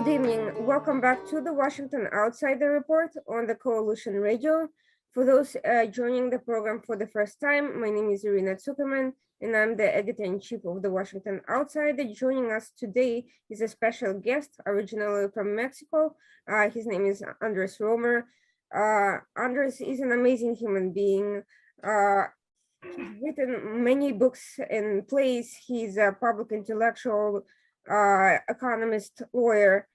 Good evening. Welcome back to the Washington Outsider Report on the Coalition Radio. For those joining the program for the first time, my name is Irina Zuckerman, and I'm the editor-in-chief of the Washington Outsider. Joining us today is a special guest, originally from Mexico. His name is Andrés Roemer. Andrés is an amazing human being. He's written many books and plays. He's a public intellectual, economist, lawyer.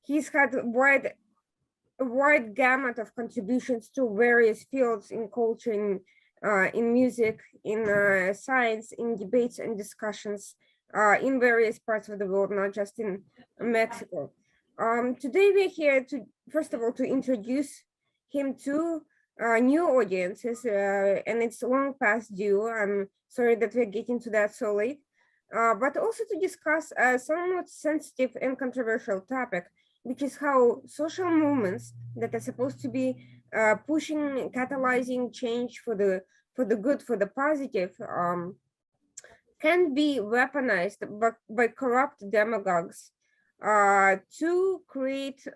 He's had a wide gamut of contributions to various fields in culture, in music, in science, in debates and discussions in various parts of the world, not just in Mexico. Today we're here to, first of all, to introduce him to new audiences, and it's long past due. I'm sorry that we're getting to that so late, but also to discuss a somewhat sensitive and controversial topic, which is how social movements that are supposed to be pushing, catalyzing change for the good, for the positive, can be weaponized by corrupt demagogues to create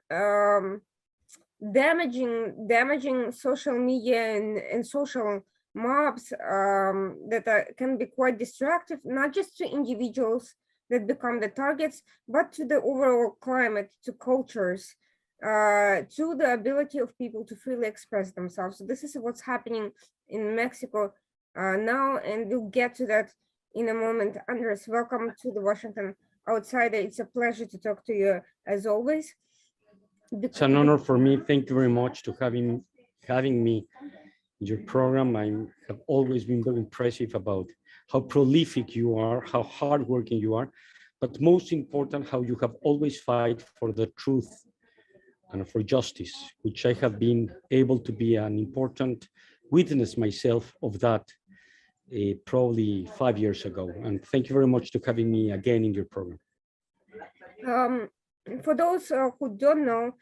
damaging social media and social mobs that can be quite destructive, not just to individuals that become the targets, but to the overall climate, to cultures, to the ability of people to freely express themselves. So this is what's happening in Mexico now, and we'll get to that in a moment. Andrés, welcome to the Washington Outsider. It's a pleasure to talk to you as always. It's an honor for me. Thank you very much to having me in your program. I have always been very impressive about how prolific you are, how hardworking you are, but most important, how you have always fight for the truth and for justice, which I have been able to be an important witness myself of that probably 5 years ago. And thank you very much to having me again in your program. For those who don't know,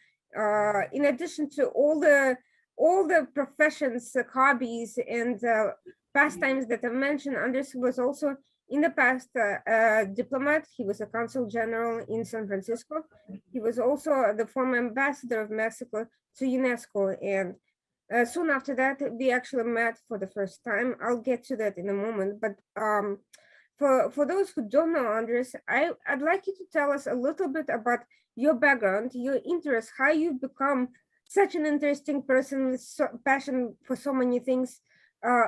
in addition to all the professions, hobbies, and pastimes that I mentioned, Andrés was also in the past a diplomat. He was a consul general in San Francisco. He was also the former ambassador of Mexico to UNESCO. And soon after that, we actually met for the first time. I'll get to that in a moment. But for those who don't know, Andrés, I'd like you to tell us a little bit about your background, your interests, how you've become such an interesting person with passion for so many things.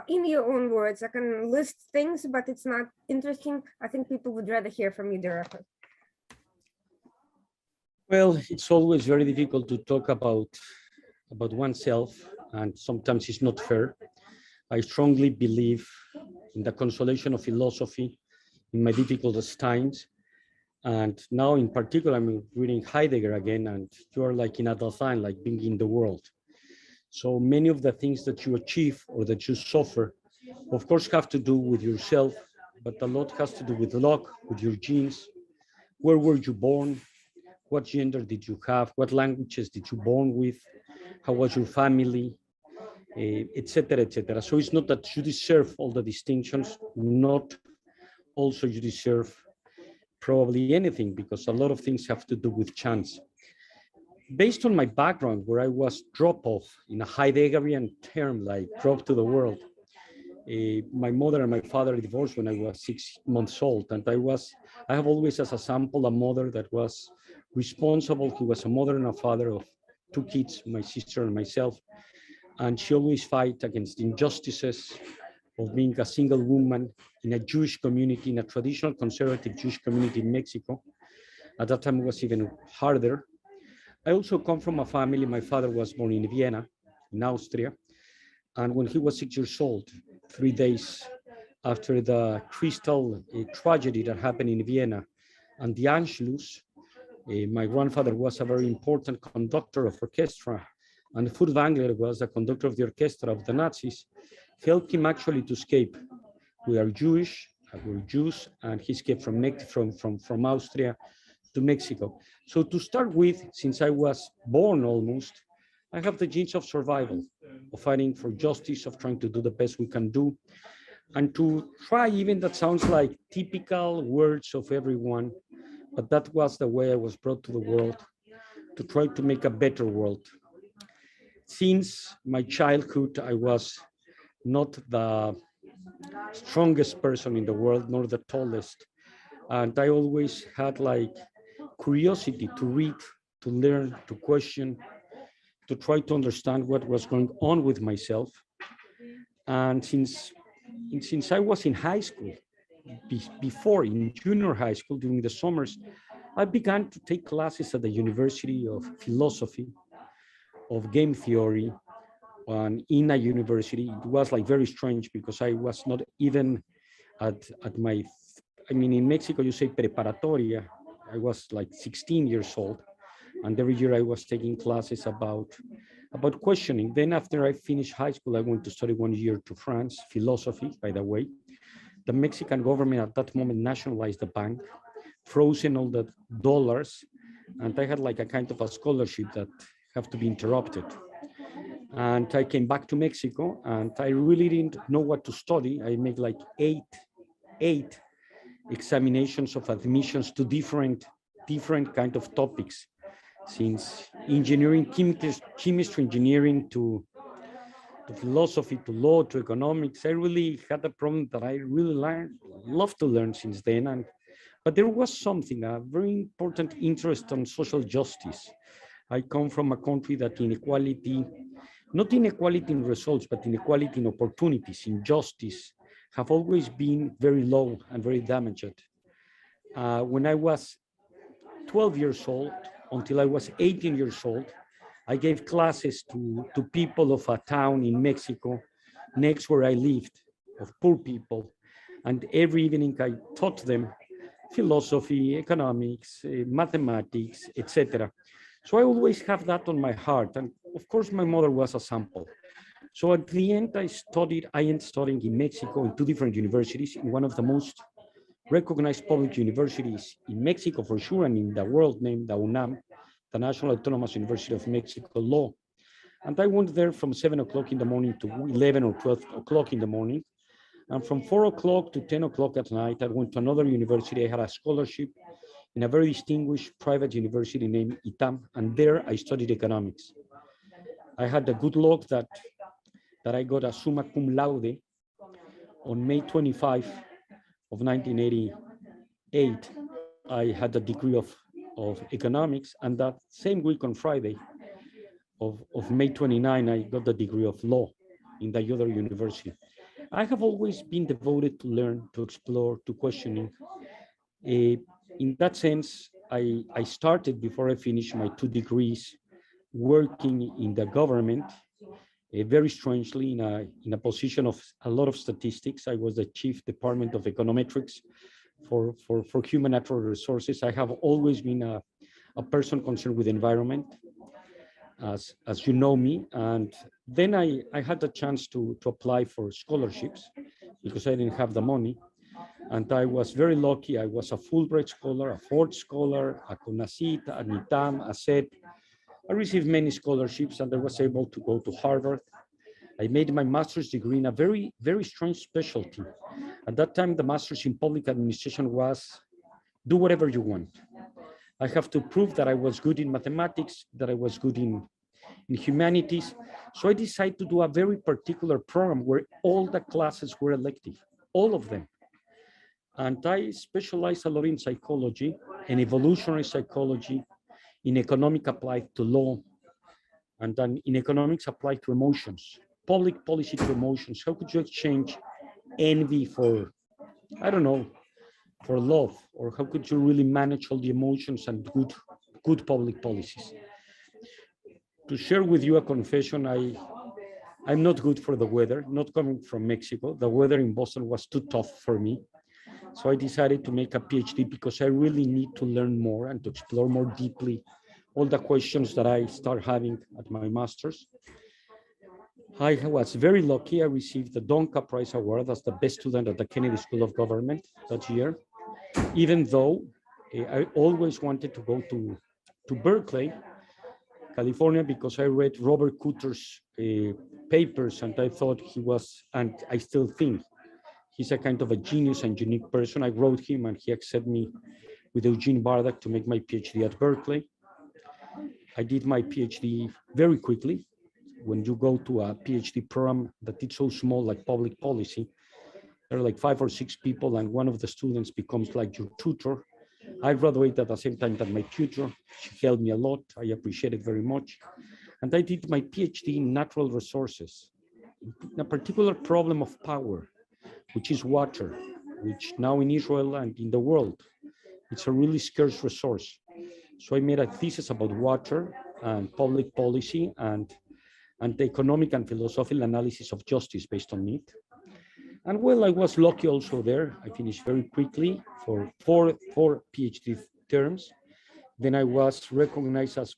In your own words, I can list things, but it's not interesting. I think people would rather hear from you directly. Well, it's always very difficult to talk about oneself, and sometimes it's not fair. I strongly believe in the consolation of philosophy in my difficult times. And now in particular, I'm reading Heidegger again, and you're like in a Dasein, like being in the world. So many of the things that you achieve or that you suffer, of course, have to do with yourself, but a lot has to do with luck, with your genes. Where were you born? What gender did you have? What languages did you born with? How was your family? Etc., etc. So it's not that you deserve all the distinctions, not also you deserve probably anything, because a lot of things have to do with chance. Based on my background, where I was drop off in a Heideggerian term, like drop to the world, my mother and my father divorced when I was 6 months old, and I have always as a sample a mother that was responsible. He was a mother and a father of 2 kids, my sister and myself, and she always fight against injustices of being a single woman in a Jewish community, in a traditional conservative Jewish community in Mexico. At that time, it was even harder. I also come from a family. My father was born in Vienna, in Austria. And when he was 6 years old, 3 days after the crystal tragedy that happened in Vienna and the Anschluss, my grandfather was a very important conductor of orchestra, and Furtwängler was the conductor of the orchestra of the Nazis, helped him actually to escape. We are Jewish, we're Jews, and he escaped from Austria to Mexico. So to start with, since I was born almost, I have the genes of survival, of fighting for justice, of trying to do the best we can do, and to try, even that sounds like typical words of everyone, but that was the way I was brought to the world, to try to make a better world. Since my childhood, I was not the strongest person in the world, nor the tallest. And I always had like curiosity to read, to learn, to question, to try to understand what was going on with myself. And since I was in high school, before in junior high school during the summers, I began to take classes at the University of Philosophy, of game theory, and in a university. It was like very strange because I was not even at my, I mean, in Mexico, you say preparatoria. I was like 16 years old. And every year I was taking classes about questioning. Then after I finished high school, I went to study 1 year to France, philosophy, by the way. The Mexican government at that moment nationalized the bank, frozen all the dollars, and I had like a kind of a scholarship that have to be interrupted. And I came back to Mexico, and I really didn't know what to study. I made like eight examinations of admissions to different kind of topics, since engineering, chemistry engineering to philosophy, to law, to economics. I really had a problem that I really love to learn since then. But there was something, a very important interest on social justice. I come from a country that inequality, not inequality in results, but inequality in opportunities, in justice, have always been very low and very damaged. When I was 12 years old, until I was 18 years old, I gave classes to people of a town in Mexico next where I lived, of poor people. And every evening I taught them philosophy, economics, mathematics, etc. So I always have that on my heart. And of course, my mother was a sample. So at the end, I ended studying in Mexico in two different universities, in one of the most recognized public universities in Mexico for sure, and in the world, named the UNAM, the National Autonomous University of Mexico Law. And I went there from 7 o'clock in the morning to 11 or 12 o'clock in the morning. And from 4 o'clock to 10 o'clock at night, I went to another university. I had a scholarship in a very distinguished private university named ITAM, and there I studied economics. I had the good luck that I got a summa cum laude on May 25 of 1988. I had a degree of economics, and that same week on Friday of May 29, I got the degree of law in the other university. I have always been devoted to learn, to explore, to questioning. In that sense, I started before I finished my 2 degrees working in the government, very strangely in a position of a lot of statistics. I was the chief department of econometrics for human natural resources. I have always been a person concerned with environment, as you know me. And then I had the chance to apply for scholarships because I didn't have the money. And I was very lucky. I was a Fulbright scholar, a Ford scholar, a CONACYT, a NITAM, a SEP. I received many scholarships, and I was able to go to Harvard. I made my master's degree in a very, very strange specialty. At that time, the master's in public administration was do whatever you want. I have to prove that I was good in mathematics, that I was good in humanities. So I decided to do a very particular program where all the classes were elective, all of them. And I specialized a lot in psychology and evolutionary psychology, in economic applied to law, and then in economics applied to emotions, public policy to emotions. How could you exchange envy for, I don't know, for love? Or how could you really manage all the emotions and good public policies? To share with you a confession, I'm not good for the weather, not coming from Mexico. The weather in Boston was too tough for me. So I decided to make a PhD because I really need to learn more and to explore more deeply all the questions that I start having at my master's. I was very lucky. I received the Donka Prize Award as the best student at the Kennedy School of Government that year, even though I always wanted to go to Berkeley, California, because I read Robert Cooter's papers, and I thought he was, and I still think, he's a kind of a genius and unique person. I wrote him and he accepted me with Eugene Bardak to make my PhD at Berkeley. I did my PhD very quickly. When you go to a PhD program that is so small, like public policy, there are like 5 or 6 people, and one of the students becomes like your tutor. I graduated at the same time that my tutor. She helped me a lot. I appreciate it very much. And I did my PhD in natural resources, a particular problem of power, which is water, which now in Israel and in the world, it's a really scarce resource. So I made a thesis about water and public policy and the economic and philosophical analysis of justice based on it. And well, I was lucky also there. I finished very quickly for four PhD terms. Then I was recognized as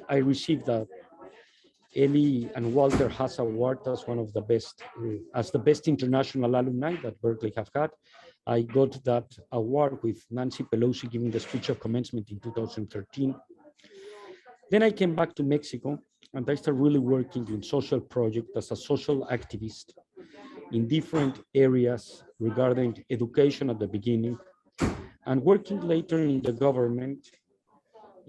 I received the Eli and Walter Haas Award as one of the best, as the best international alumni that Berkeley have had. I got that award with Nancy Pelosi giving the speech of commencement in 2013. Then I came back to Mexico and I started really working in social projects as a social activist in different areas regarding education at the beginning and working later in the government.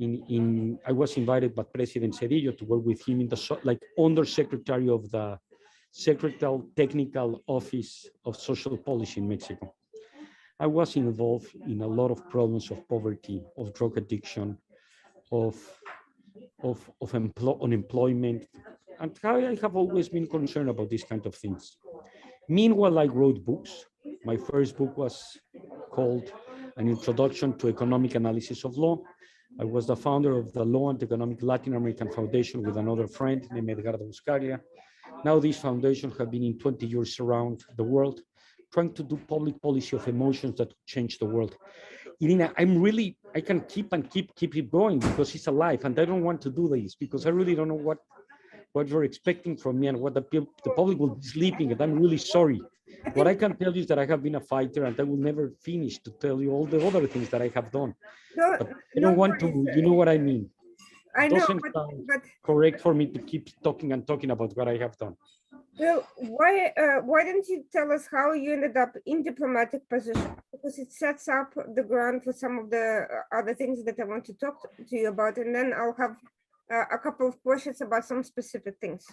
I was invited by President Cedillo to work with him in the like undersecretary of the Secretarial Technical Office of Social Policy in Mexico. I was involved in a lot of problems of poverty, of drug addiction, of unemployment, and I have always been concerned about these kind of things. Meanwhile, I wrote books. My first book was called An Introduction to Economic Analysis of Law. I was the founder of the Law and Economic Latin American Foundation with another friend named Edgardo Buscaria. Now these foundations have been in 20 years around the world, trying to do public policy of emotions that change the world. Irina, I can keep it going because it's alive, and I don't want to do this because I really don't know what you're expecting from me and what the public will be sleeping, and I'm really sorry. What I can tell you is that I have been a fighter and I will never finish to tell you all the other things that I have done. But I don't want to, you know what I mean? I It know, doesn't sound correct for me to keep talking about what I have done. Well, why didn't you tell us how you ended up in diplomatic position? Because it sets up the ground for some of the other things that I want to talk to you about, and then I'll have a couple of questions about some specific things.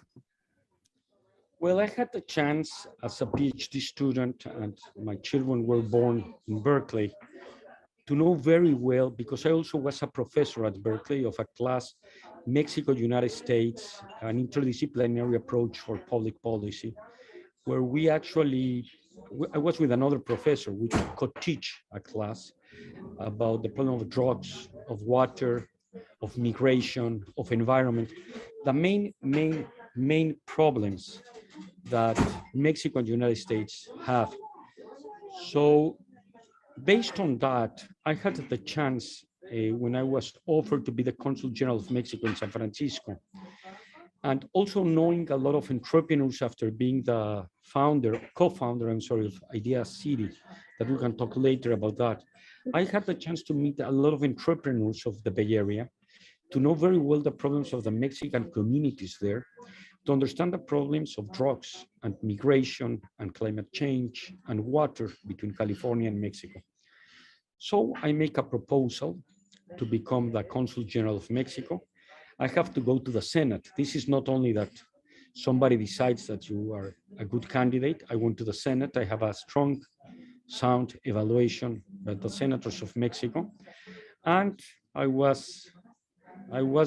Well, I had the chance as a PhD student, and my children were born in Berkeley, to know very well, because I also was a professor at Berkeley of a class, Mexico, United States, an interdisciplinary approach for public policy, where I was with another professor, we could teach a class about the problem of drugs, of water, of migration, of environment, the main problems that Mexico and the United States have. So based on that, I had the chance when I was offered to be the Consul General of Mexico in San Francisco, and also knowing a lot of entrepreneurs after being the co-founder, of Idea City, that we can talk later about that. I had the chance to meet a lot of entrepreneurs of the Bay Area, to know very well the problems of the Mexican communities there, to understand the problems of drugs and migration and climate change and water between California and Mexico. So I make a proposal to become the Consul General of Mexico. I have to go to the Senate. This is not only that somebody decides that you are a good candidate. I went to the Senate. I have a strong, sound evaluation by the senators of Mexico. And I was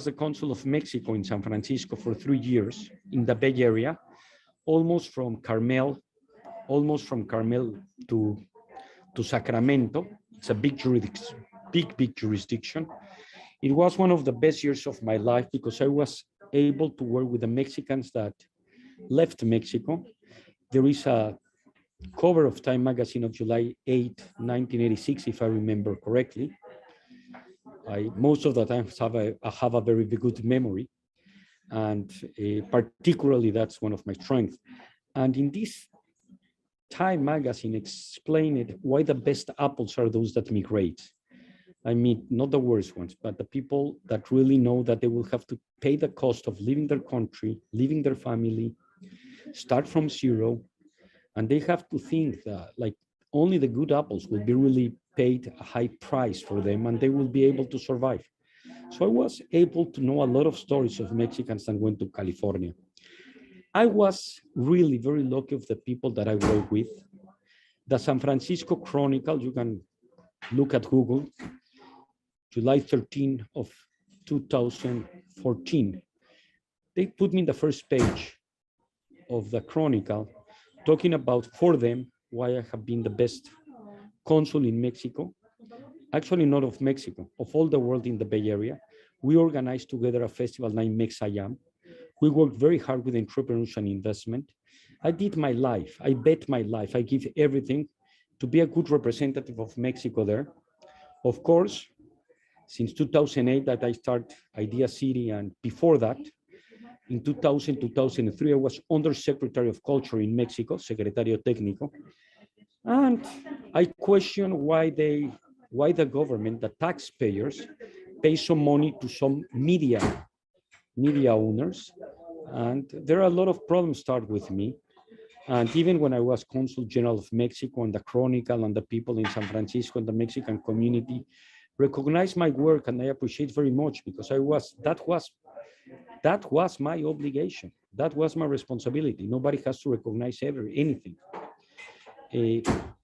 the Consul of Mexico in San Francisco for 3 years in the Bay Area, almost from Carmel to Sacramento. It's a big jurisdiction. It was one of the best years of my life because I was able to work with the Mexicans that left Mexico. There is a cover of Time magazine of July 8, 1986, if I remember correctly. Most of the time I have a very good memory, and particularly that's one of my strengths. And in this Time magazine explained why the best apples are those that migrate. I mean, not the worst ones, but the people that really know that they will have to pay the cost of leaving their country, leaving their family, start from zero, and they have to think that like only the good apples will be really paid a high price for them and they will be able to survive. So I was able to know a lot of stories of Mexicans that went to California. I was really very lucky of the people that I work with. The San Francisco Chronicle, you can look at Google, July 13 of 2014. They put me in the first page of the Chronicle, talking about for them why I have been the best consul in Mexico. Actually, not of Mexico, of all the world in the Bay Area. We organized together a festival named Mex-IAM. We worked very hard with entrepreneurship and investment. I did my life. I bet my life. I give everything to be a good representative of Mexico there. Of course, since 2008 that I started Idea City, and before that, in 2000, 2003, I was Undersecretary of Culture in Mexico, Secretario Técnico. And I question why the government, the taxpayers, pay some money to some media owners. And there are a lot of problems start with me. And even when I was Consul General of Mexico and the Chronicle and the people in San Francisco and the Mexican community recognized my work, and I appreciate very much because that was my obligation. That was my responsibility. Nobody has to recognize anything.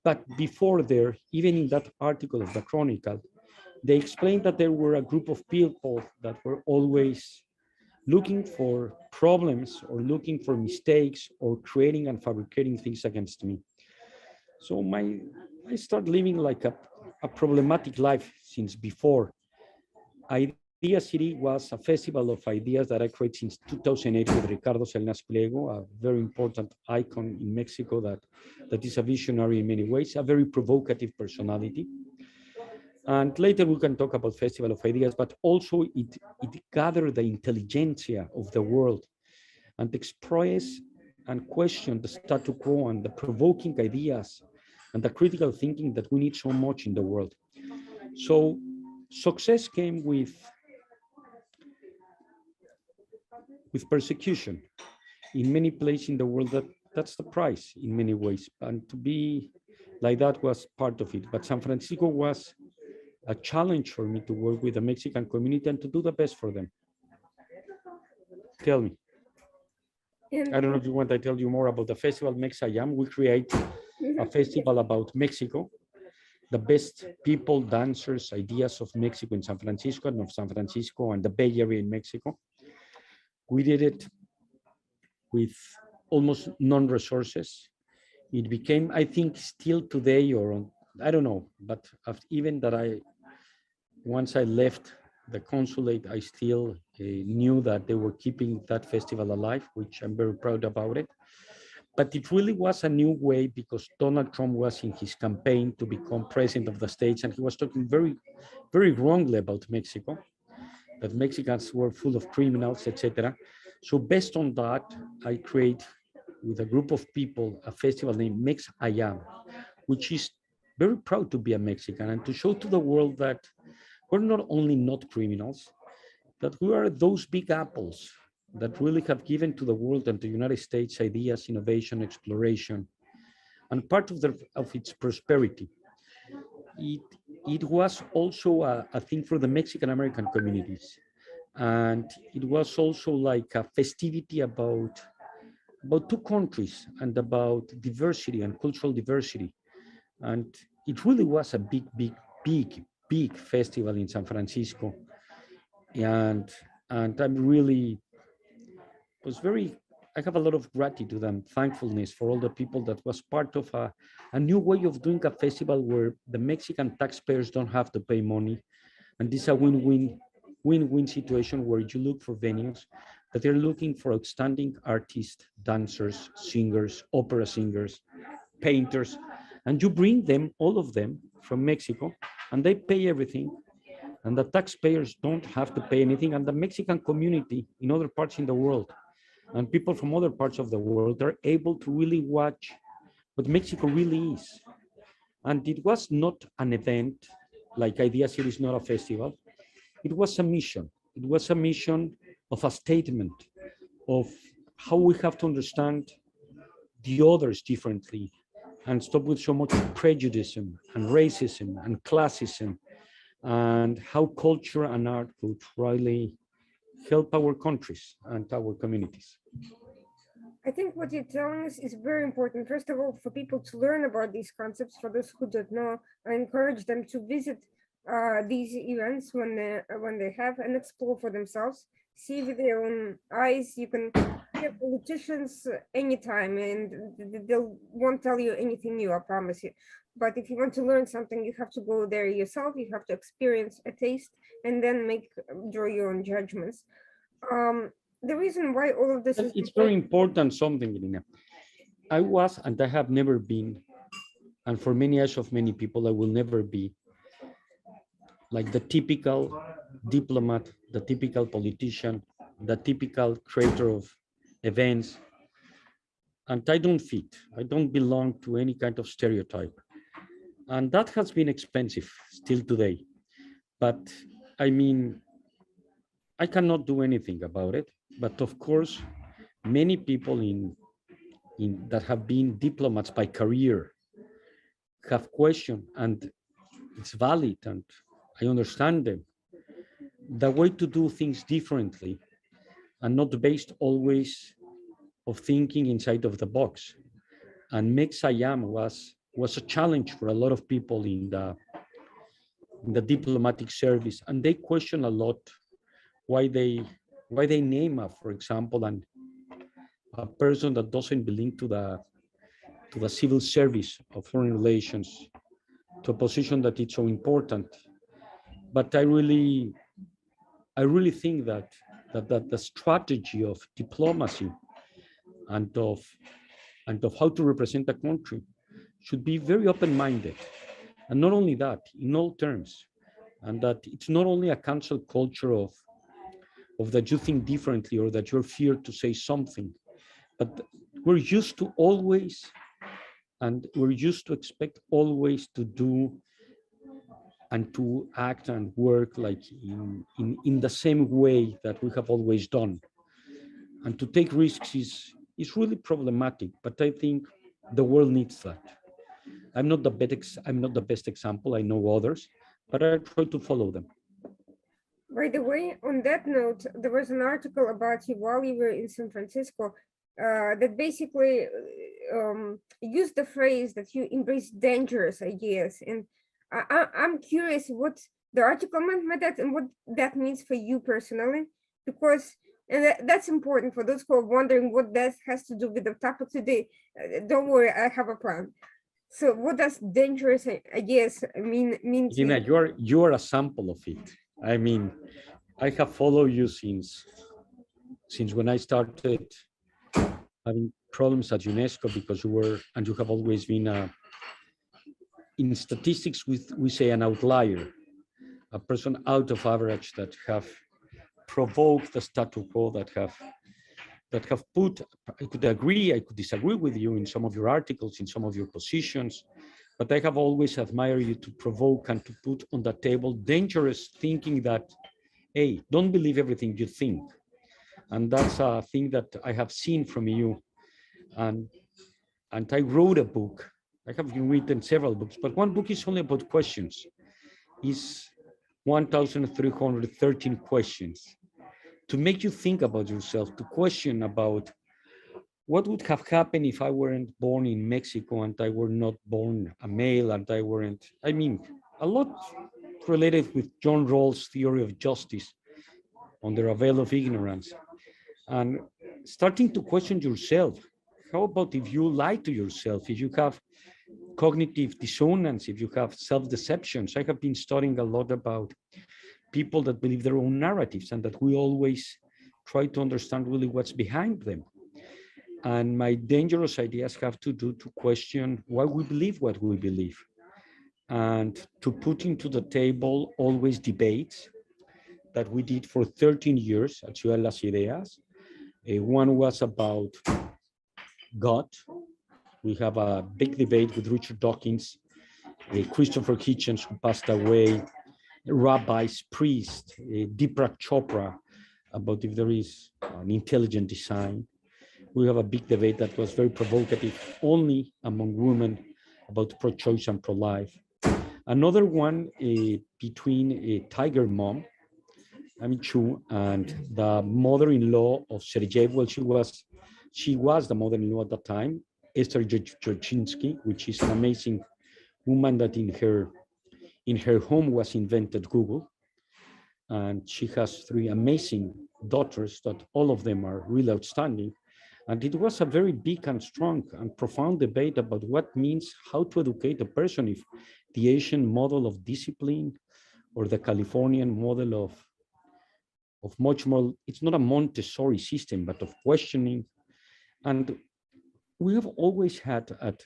But before there, even in that article of the Chronicle, they explained that there were a group of people that were always looking for problems or looking for mistakes or creating and fabricating things against me. So I started living like a problematic life since before. Idea City was a festival of ideas that I created since 2008 with Ricardo Salinas Pliego, a very important icon in Mexico that is a visionary in many ways, a very provocative personality. And later we can talk about Festival of Ideas, but also it gathered the intelligentsia of the world and express and question the status quo and the provoking ideas and the critical thinking that we need so much in the world. So success came with persecution. In many places in the world, that's the price in many ways. And to be like that was part of it. But San Francisco was a challenge for me to work with the Mexican community and to do the best for them. Tell me. I don't know if you want I tell you more about the festival Mex-IAM. We create a festival about Mexico, the best people, dancers, ideas of Mexico in San Francisco and of San Francisco and the Bay Area in Mexico. We did it with almost non-resources. It became, I think, still today, or I don't know, but even that once I left the consulate, I still knew that they were keeping that festival alive, which I'm very proud about it. But it really was a new way because Donald Trump was in his campaign to become president of the States, and he was talking very, very wrongly about Mexico, that Mexicans were full of criminals, etc. So based on that, I create with a group of people a festival named Mex-IAM, which is very proud to be a Mexican and to show to the world that we're not only not criminals, that we are those big apples that really have given to the world and to the United States ideas, innovation, exploration, and part of its prosperity. It was also a thing for the Mexican American communities. And it was also like a festivity about two countries and about diversity and cultural diversity. And it really was a big festival in San Francisco. And I'm really, I have a lot of gratitude and thankfulness for all the people that was part of a new way of doing a festival where the Mexican taxpayers don't have to pay money. And this is a win-win situation where you look for venues that they're looking for outstanding artists, dancers, singers, opera singers, painters, and you bring them, all of them, from Mexico, and they pay everything, and the taxpayers don't have to pay anything, and the Mexican community in other parts in the world, and people from other parts of the world are able to really watch what Mexico really is. And it was not an event, like Idea City is not a festival. It was a mission. It was a mission of a statement of how we have to understand the others differently, and stop with so much prejudice and racism and classism, and how culture and art could really help our countries and our communities. I think what you're telling us is very important. First of all, for people to learn about these concepts, for those who don't know, I encourage them to visit these events when they have and explore for themselves, see with their own eyes. You can hear politicians anytime, and they won't tell you anything new, I promise you. But if you want to learn something, you have to go there yourself. You have to experience a taste, and then draw your own judgments. The reason why all of this is It's very important something, Irina. I was, and I have never been, and for many years of many people, I will never be like the typical diplomat, the typical politician, the typical creator of events. And I don't fit. I don't belong to any kind of stereotype. And that has been expensive still today. But I mean, I cannot do anything about it. But of course, many people in that have been diplomats by career have questioned, and it's valid, and I understand them, the way to do things differently and not based always of thinking inside of the box. And Mex I Am was a challenge for a lot of people in the diplomatic service, and they question a lot why they name a, for example, a person that doesn't belong to the civil service of foreign relations to a position that is so important. But I really think that the strategy of diplomacy and of how to represent a country should be very open-minded, and not only that, in all terms, and that it's not only a cancel culture of that you think differently or that you're feared to say something, but we're used to always, and we're used to expect always to do and to act and work like in the same way that we have always done. And to take risks is really problematic, but I think the world needs that. I'm not the best example, I know others, but I try to follow them. By the way, on that note, there was an article about you while you were in San Francisco that basically used the phrase that you embrace dangerous ideas. And I'm curious what the article meant by that and what that means for you personally, because that's important for those who are wondering what that has to do with the topic today. Don't worry, I have a plan. So what does dangerous ideas mean to Gina, you? you are a sample of it. I mean, I have followed you since when I started having problems at UNESCO, because you have always been in statistics we say an outlier, a person out of average that have provoked the status quo, that have put, I could disagree with you in some of your articles, in some of your positions, but I have always admired you to provoke and to put on the table dangerous thinking that, hey, don't believe everything you think. And that's a thing that I have seen from you. And I wrote a book. I have written several books, but one book is only about questions. It's 1,313 questions to make you think about yourself, to question about what would have happened if I weren't born in Mexico and I were not born a male and I weren't, I mean, a lot related with John Rawls' theory of justice on the veil of ignorance. And starting to question yourself, how about if you lie to yourself, if you have cognitive dissonance, if you have self-deceptions? I have been studying a lot about people that believe their own narratives and that we always try to understand really what's behind them. And my dangerous ideas have to do to question why we believe what we believe, and to put into the table always debates that we did for 13 years at Ciudad de las Ideas. One was about God. We have a big debate with Richard Dawkins, Christopher Hitchens, who passed away, rabbis, priests, Deepak Chopra, about if there is an intelligent design. We have a big debate that was very provocative, only among women, about pro-choice and pro-life. Another one between a Tiger Mom, I mean, Chu, and the mother-in-law of Sergei. Well, she was the mother-in-law at the time, Esther Jorchinsky, which is an amazing woman that in her home was invented Google. And she has three amazing daughters that all of them are really outstanding. And it was a very big and strong and profound debate about what means how to educate a person, if the Asian model of discipline or the Californian model of much more, it's not a Montessori system, but of questioning. And we have always had at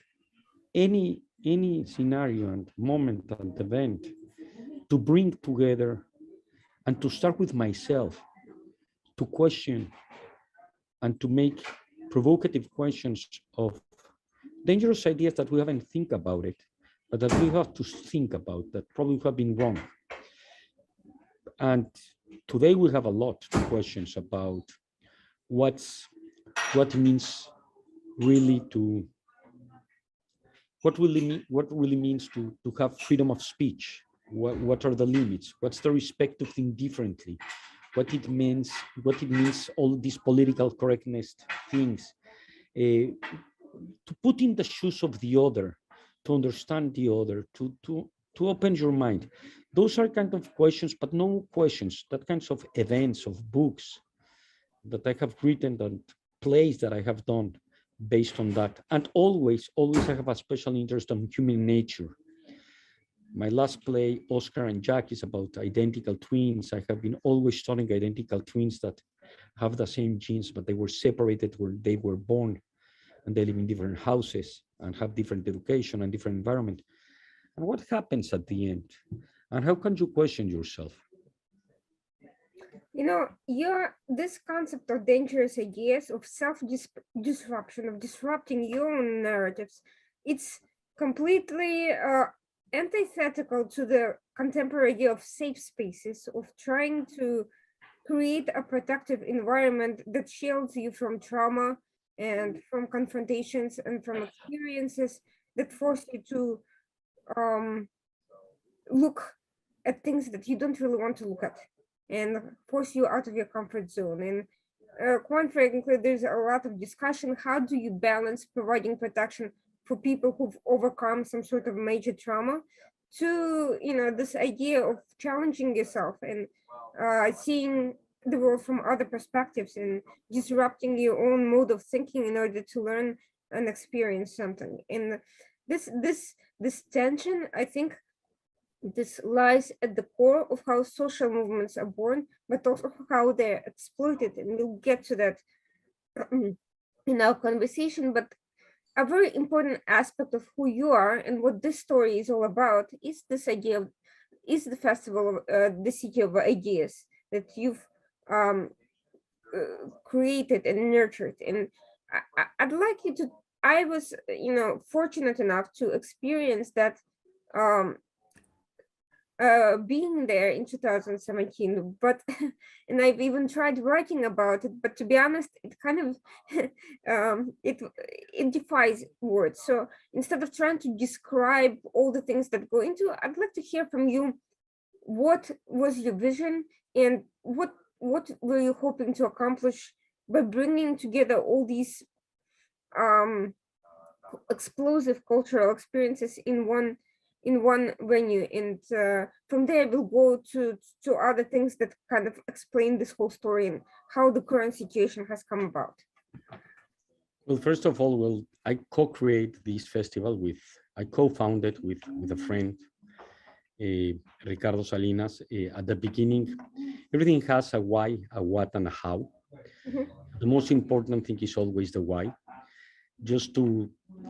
any scenario and moment and event to bring together and to start with myself, to question and to make provocative questions of dangerous ideas that we haven't think about it, but that we have to think about that probably have been wrong. And today we have a lot of questions about what means really to, what really means to have freedom of speech. What are the limits? What's the respect to think differently? What it means all these political correctness things, to put in the shoes of the other, to understand the other, to open your mind. Those are kind of questions, but no questions, that kinds of events, of books that I have written and plays that I have done based on that. And always I have a special interest on human nature. My last play, Oscar and Jack, is about identical twins. I have been always studying identical twins that have the same genes, but they were separated where they were born, and they live in different houses and have different education and different environment. And what happens at the end? And how can you question yourself? You know, this concept of dangerous ideas, of self-disruption, of disrupting your own narratives, it's completely antithetical to the contemporary idea of safe spaces, of trying to create a protective environment that shields you from trauma and from confrontations and from experiences that force you to look at things that you don't really want to look at and force you out of your comfort zone. And quite frankly, there's a lot of discussion. How do you balance providing protection for people who've overcome some sort of major trauma to, this idea of challenging yourself and seeing the world from other perspectives and disrupting your own mode of thinking in order to learn and experience something. And this tension, I think, this lies at the core of how social movements are born, but also how they're exploited. And we'll get to that in our conversation. But a very important aspect of who you are and what this story is all about is this idea of, is the festival of the City of Ideas that you've created and nurtured. And I'd like you to, I was, fortunate enough to experience that being there in 2017, but and I've even tried writing about it, but to be honest, it kind of it defies words. So instead of trying to describe all the things that go into it, I'd like to hear from you. What was your vision, and what were you hoping to accomplish by bringing together all these explosive cultural experiences in one venue? And from there we'll go to other things that kind of explain this whole story and how the current situation has come about. Well, first of all, I co-create this festival I co-founded with a friend, Ricardo Salinas. At the beginning, everything has a why, a what, and a how. Mm-hmm. The most important thing is always the why.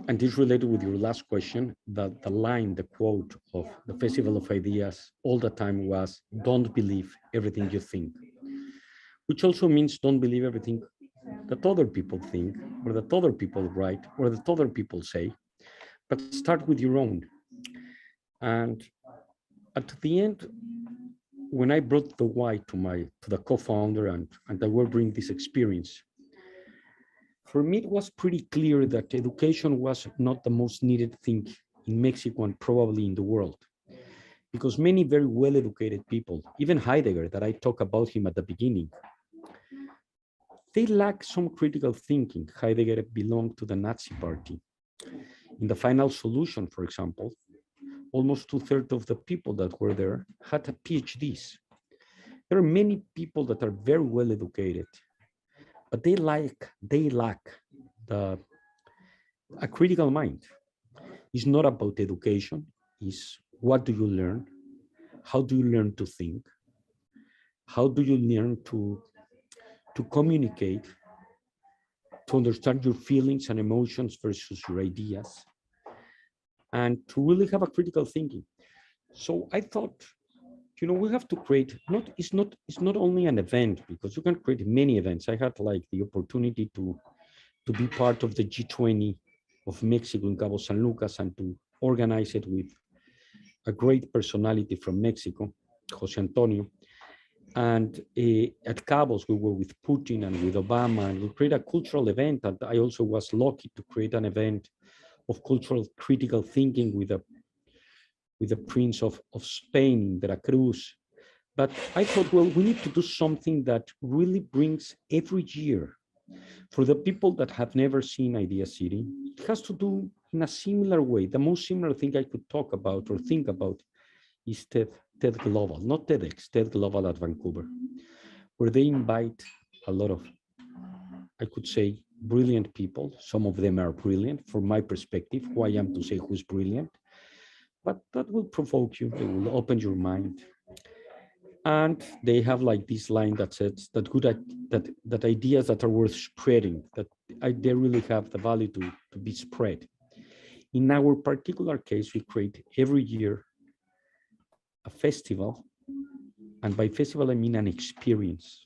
And this related with your last question, the line, the quote of the Festival of Ideas all the time was, don't believe everything you think, which also means don't believe everything that other people think, or that other people write, or that other people say, but start with your own. And at the end, when I brought the why to the co-founder and I will bring this experience, for me, it was pretty clear that education was not the most needed thing in Mexico and probably in the world. Because many very well-educated people, even Heidegger, that I talk about him at the beginning, they lack some critical thinking. Heidegger belonged to the Nazi party. In the Final Solution, for example, almost 2/3 of the people that were there had PhDs. There are many people that are very well educated, but they lack a critical mind. It's not about education, it's what do you learn? How do you learn to think? How do you learn to communicate, to understand your feelings and emotions versus your ideas, and to really have a critical thinking? So I thought, we have to create, it's not only an event, because you can create many events. I had like the opportunity to be part of the G20 of Mexico in Cabo San Lucas and to organize it with a great personality from Mexico, Jose Antonio. And at Cabos, we were with Putin and with Obama, and we created a cultural event. And I also was lucky to create an event of cultural critical thinking with the Prince of Spain in Veracruz. But I thought, well, we need to do something that really brings every year. For the people that have never seen Idea City, it has to do in a similar way. The most similar thing I could talk about or think about is TED Global, not TEDx, TED Global at Vancouver, where they invite a lot of, I could say, brilliant people. Some of them are brilliant from my perspective, who I am to say who's brilliant, but that will provoke you, they will open your mind. And they have like this line that says that ideas that are worth spreading, that they really have the value to be spread. In our particular case, we create every year a festival, and by festival I mean an experience,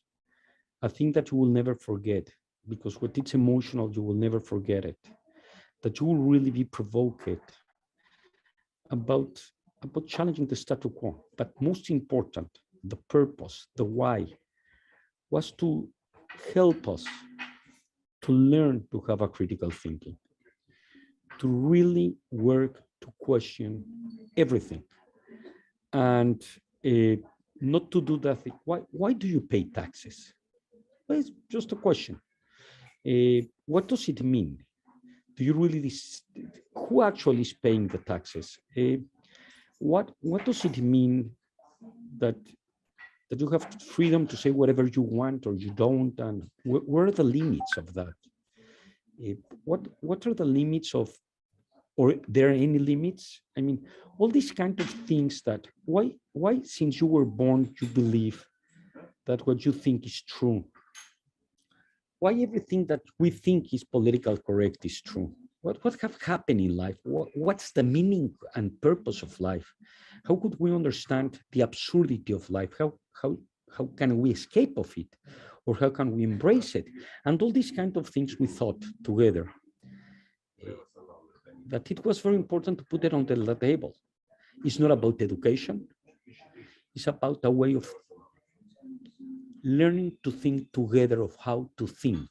a thing that you will never forget, because when it's emotional, you will never forget it, that you will really be provoked about challenging the status quo. But most important, the purpose, the why, was to help us to learn to have a critical thinking, to really work to question everything, and not to do that thing. Why do you pay taxes? Well, it's just a question. What does it mean? Do you really, who actually is paying the taxes? What does it mean that you have freedom to say whatever you want or you don't, and where are the limits of that? What are the limits of, or there are any limits? I mean, all these kind of things that, why since you were born, you believe that what you think is true? Why everything that we think is politically correct is true? What have happened in life? What's the meaning and purpose of life? How could we understand the absurdity of life? How can we escape of it? Or how can we embrace it? And all these kind of things we thought together, that it was very important to put it on the table. It's not about education. It's about a way of learning to think together, of how to think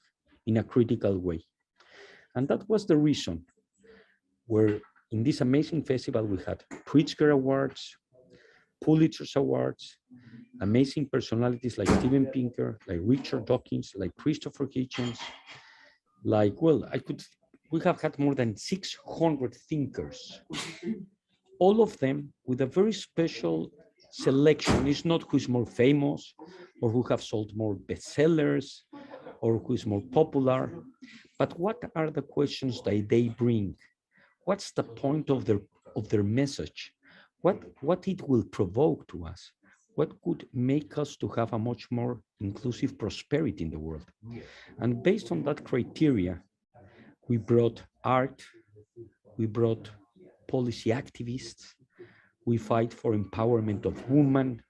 in a critical way. And that was the reason where in this amazing festival, we had Pritzker Awards, Pulitzer's Awards, amazing personalities like Steven Pinker, like Richard Dawkins, like Christopher Hitchens, like, well, we have had more than 600 thinkers, all of them with a very special selection. It's not who's more famous or who have sold more bestsellers or who is more popular, but what are the questions that they bring? What's the point of their message? What it will provoke to us? What could make us to have a much more inclusive prosperity in the world? And based on that criteria, we brought art, we brought policy activists, we fight for empowerment of women,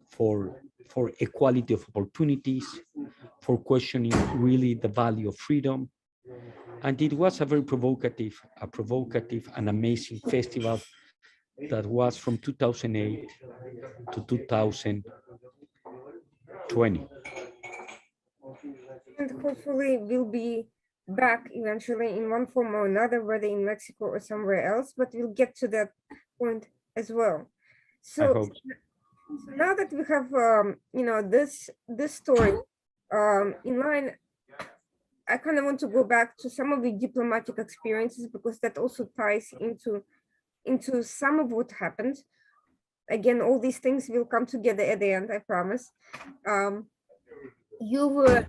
for equality of opportunities, for questioning really the value of freedom. And it was a very provocative and amazing festival that was from 2008 to 2020. And hopefully will be back eventually in one form or another, whether in Mexico or somewhere else, but we'll get to that point as well. I So, hope. so now that we have, this story in line, I kind of want to go back to some of the diplomatic experiences because that also ties into some of what happened. Again, all these things will come together at the end, I promise. You were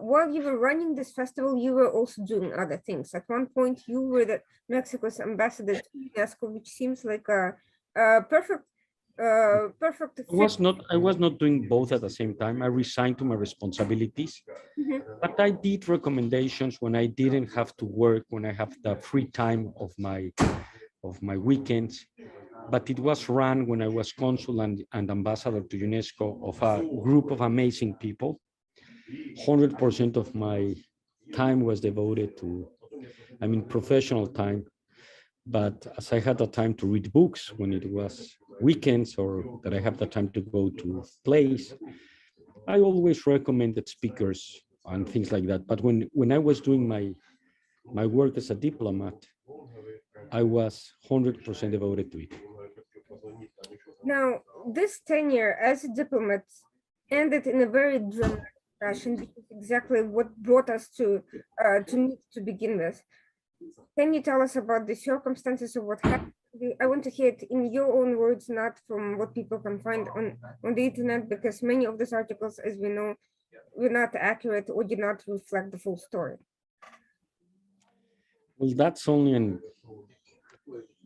while you were running this festival, you were also doing other things. At one point, you were Mexico's ambassador to UNESCO, which seems like a perfect fit. I was not doing both at the same time. I resigned to my responsibilities, Mhm. but I did recommendations when I didn't have to work, when I have the free time of my weekends. But it was run when I was consul and ambassador to UNESCO of a group of amazing people. 100% of my time was devoted to, professional time. But as I had the time to read books when it was weekends or that I have the time to go to plays, I always recommended speakers and things like that. But when I was doing my work as a diplomat, I was 100% devoted to it. Now, this tenure as a diplomat ended in a very dramatic fashion, which is exactly what brought us to meet to begin with. Can you tell us about the circumstances of what happened? I want to hear it in your own words, not from what people can find on the internet, because many of these articles, as we know, were not accurate or did not reflect the full story. Well, that's only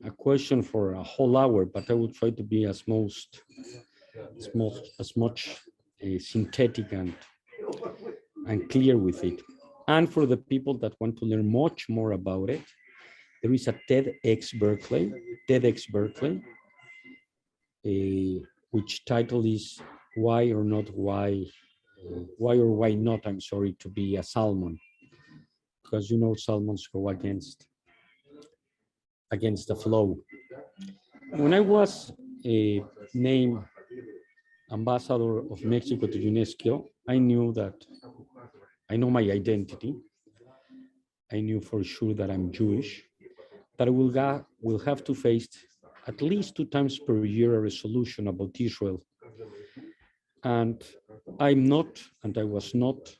a question for a whole hour, but I will try to be as much synthetic and clear with it. And for the people that want to learn much more about it, there is a TEDx Berkeley, which title is Why or Why Not, I'm sorry, to be a salmon. Because salmons go against the flow. When I was named ambassador of Mexico to UNESCO, I know my identity. I knew for sure that I'm Jewish, that I will have to face at least 2 times per year a resolution about Israel. And I'm not, and I was not,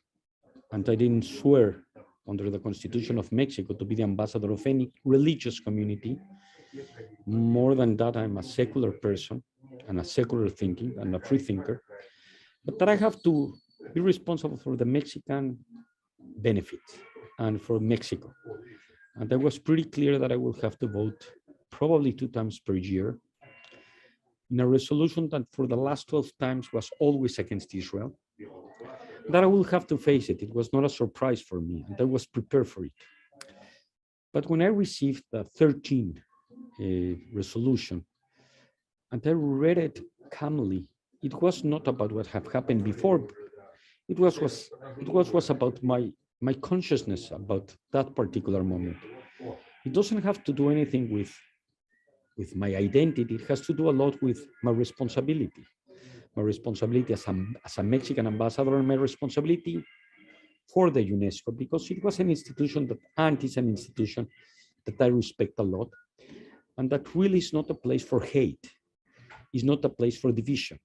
and I didn't swear under the Constitution of Mexico to be the ambassador of any religious community. More than that, I'm a secular person and a secular thinking and a free thinker, but that I have to be responsible for the Mexican benefits and for Mexico. And I was pretty clear that I will have to vote probably 2 times per year in a resolution that for the last 12 times was always against Israel, that I will have to face it. It was not a surprise for me, and I was prepared for it. But when I received the 13 resolution, and I read it calmly, it was not about what had happened before. It was about my consciousness about that particular moment. It doesn't have to do anything with my identity. It has to do a lot with my responsibility. My responsibility as a Mexican ambassador, and my responsibility for the UNESCO, because it was an institution and is an institution that I respect a lot, and that really is not a place for hate. It's not a place for division.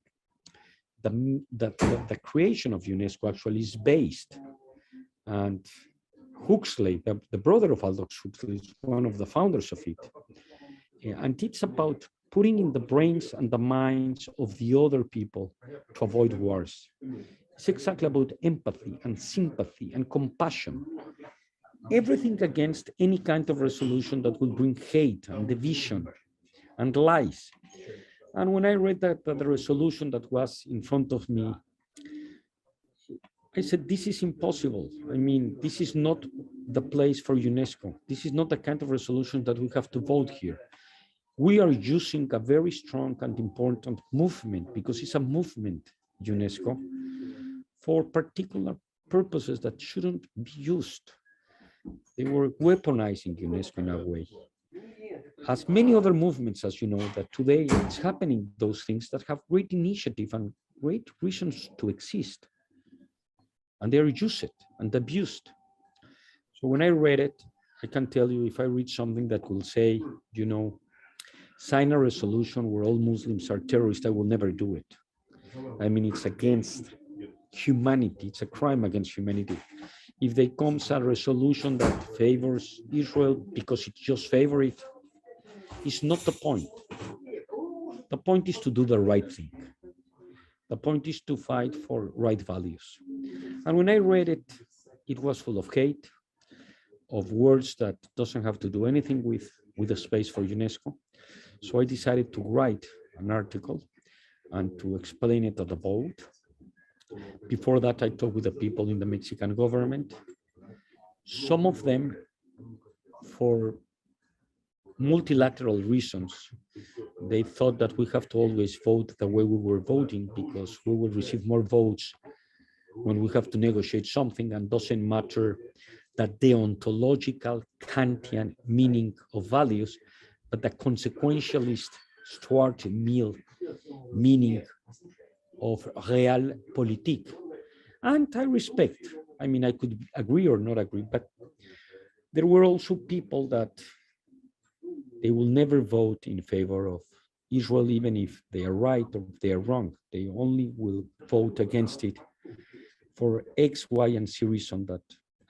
The creation of UNESCO actually is based, and Huxley, the brother of Aldous Huxley, is one of the founders of it. And it's about putting in the brains and the minds of the other people to avoid wars. It's exactly about empathy and sympathy and compassion. Everything against any kind of resolution that will bring hate and division and lies. And when I read the resolution that was in front of me, I said, this is impossible. I mean, this is not the place for UNESCO. This is not the kind of resolution that we have to vote here. We are using a very strong and important movement, because it's a movement, UNESCO, for particular purposes that shouldn't be used. They were weaponizing UNESCO in a way. As many other movements, as you know, that today it's happening, those things that have great initiative and great reasons to exist. And they're used and abused. So when I read it, I can tell you if I read something that will say, sign a resolution where all Muslims are terrorists, I will never do it. I mean, it's against humanity. It's a crime against humanity. If there comes a resolution that favors Israel because it just favors it, it's not the point. The point is to do the right thing. The point is to fight for right values. And when I read it, it was full of hate, of words that doesn't have to do anything with the space for UNESCO. So I decided to write an article and to explain it at the vote. Before that, I talked with the people in the Mexican government. Some of them, for multilateral reasons, they thought that we have to always vote the way we were voting because we will receive more votes when we have to negotiate something, and doesn't matter that deontological Kantian meaning of values, but the consequentialist Stuart Mill meaning of realpolitik. And I respect, I mean, I could agree or not agree, but there were also people that they will never vote in favor of Israel, even if they are right or if they are wrong. They only will vote against it for X, Y, and Z reason that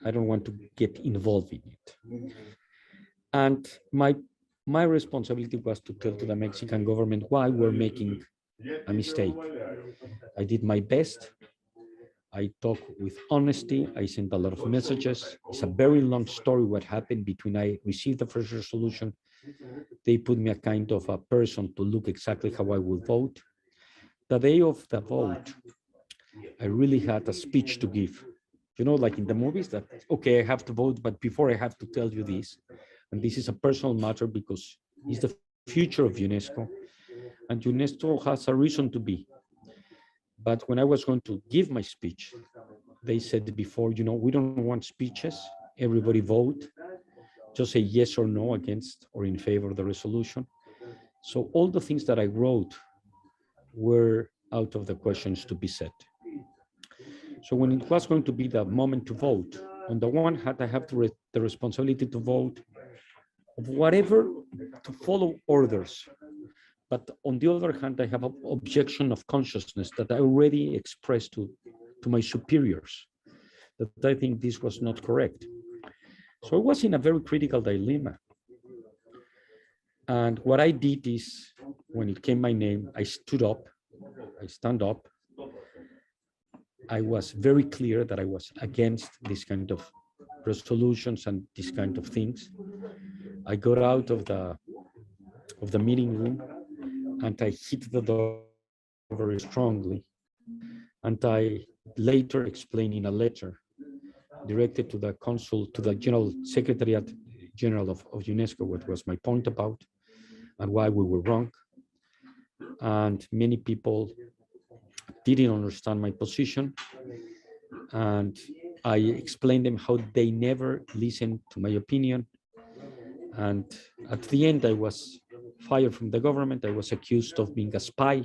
I don't want to get involved in it. And my responsibility was to tell to the Mexican government why we're making a mistake. I did my best. I talked with honesty. I sent a lot of messages. It's a very long story what happened between I received the first resolution. They put me a kind of a person to look exactly how I would vote. The day of the vote, I really had a speech to give. Like in the movies that, okay, I have to vote, but before I have to tell you this, and this is a personal matter because it's the future of UNESCO, and UNESCO has a reason to be. But when I was going to give my speech, they said before, we don't want speeches, everybody vote, just say yes or no against or in favor of the resolution. So all the things that I wrote were out of the questions to be said. So when it was going to be the moment to vote, on the one hand, I have the responsibility to vote of whatever, to follow orders. But on the other hand, I have an objection of consciousness that I already expressed to my superiors, that I think this was not correct. So I was in a very critical dilemma. And what I did is, when it came my name, I stood up, I stand up. I was very clear that I was against this kind of resolutions and these kind of things. I got out of the meeting room and I hit the door very strongly. And I later explained in a letter directed to the consul, to the General Secretariat General of UNESCO, what was my point about and why we were wrong. And many people didn't understand my position. And I explained them how they never listened to my opinion. And at the end, I was fired from the government. I was accused of being a spy,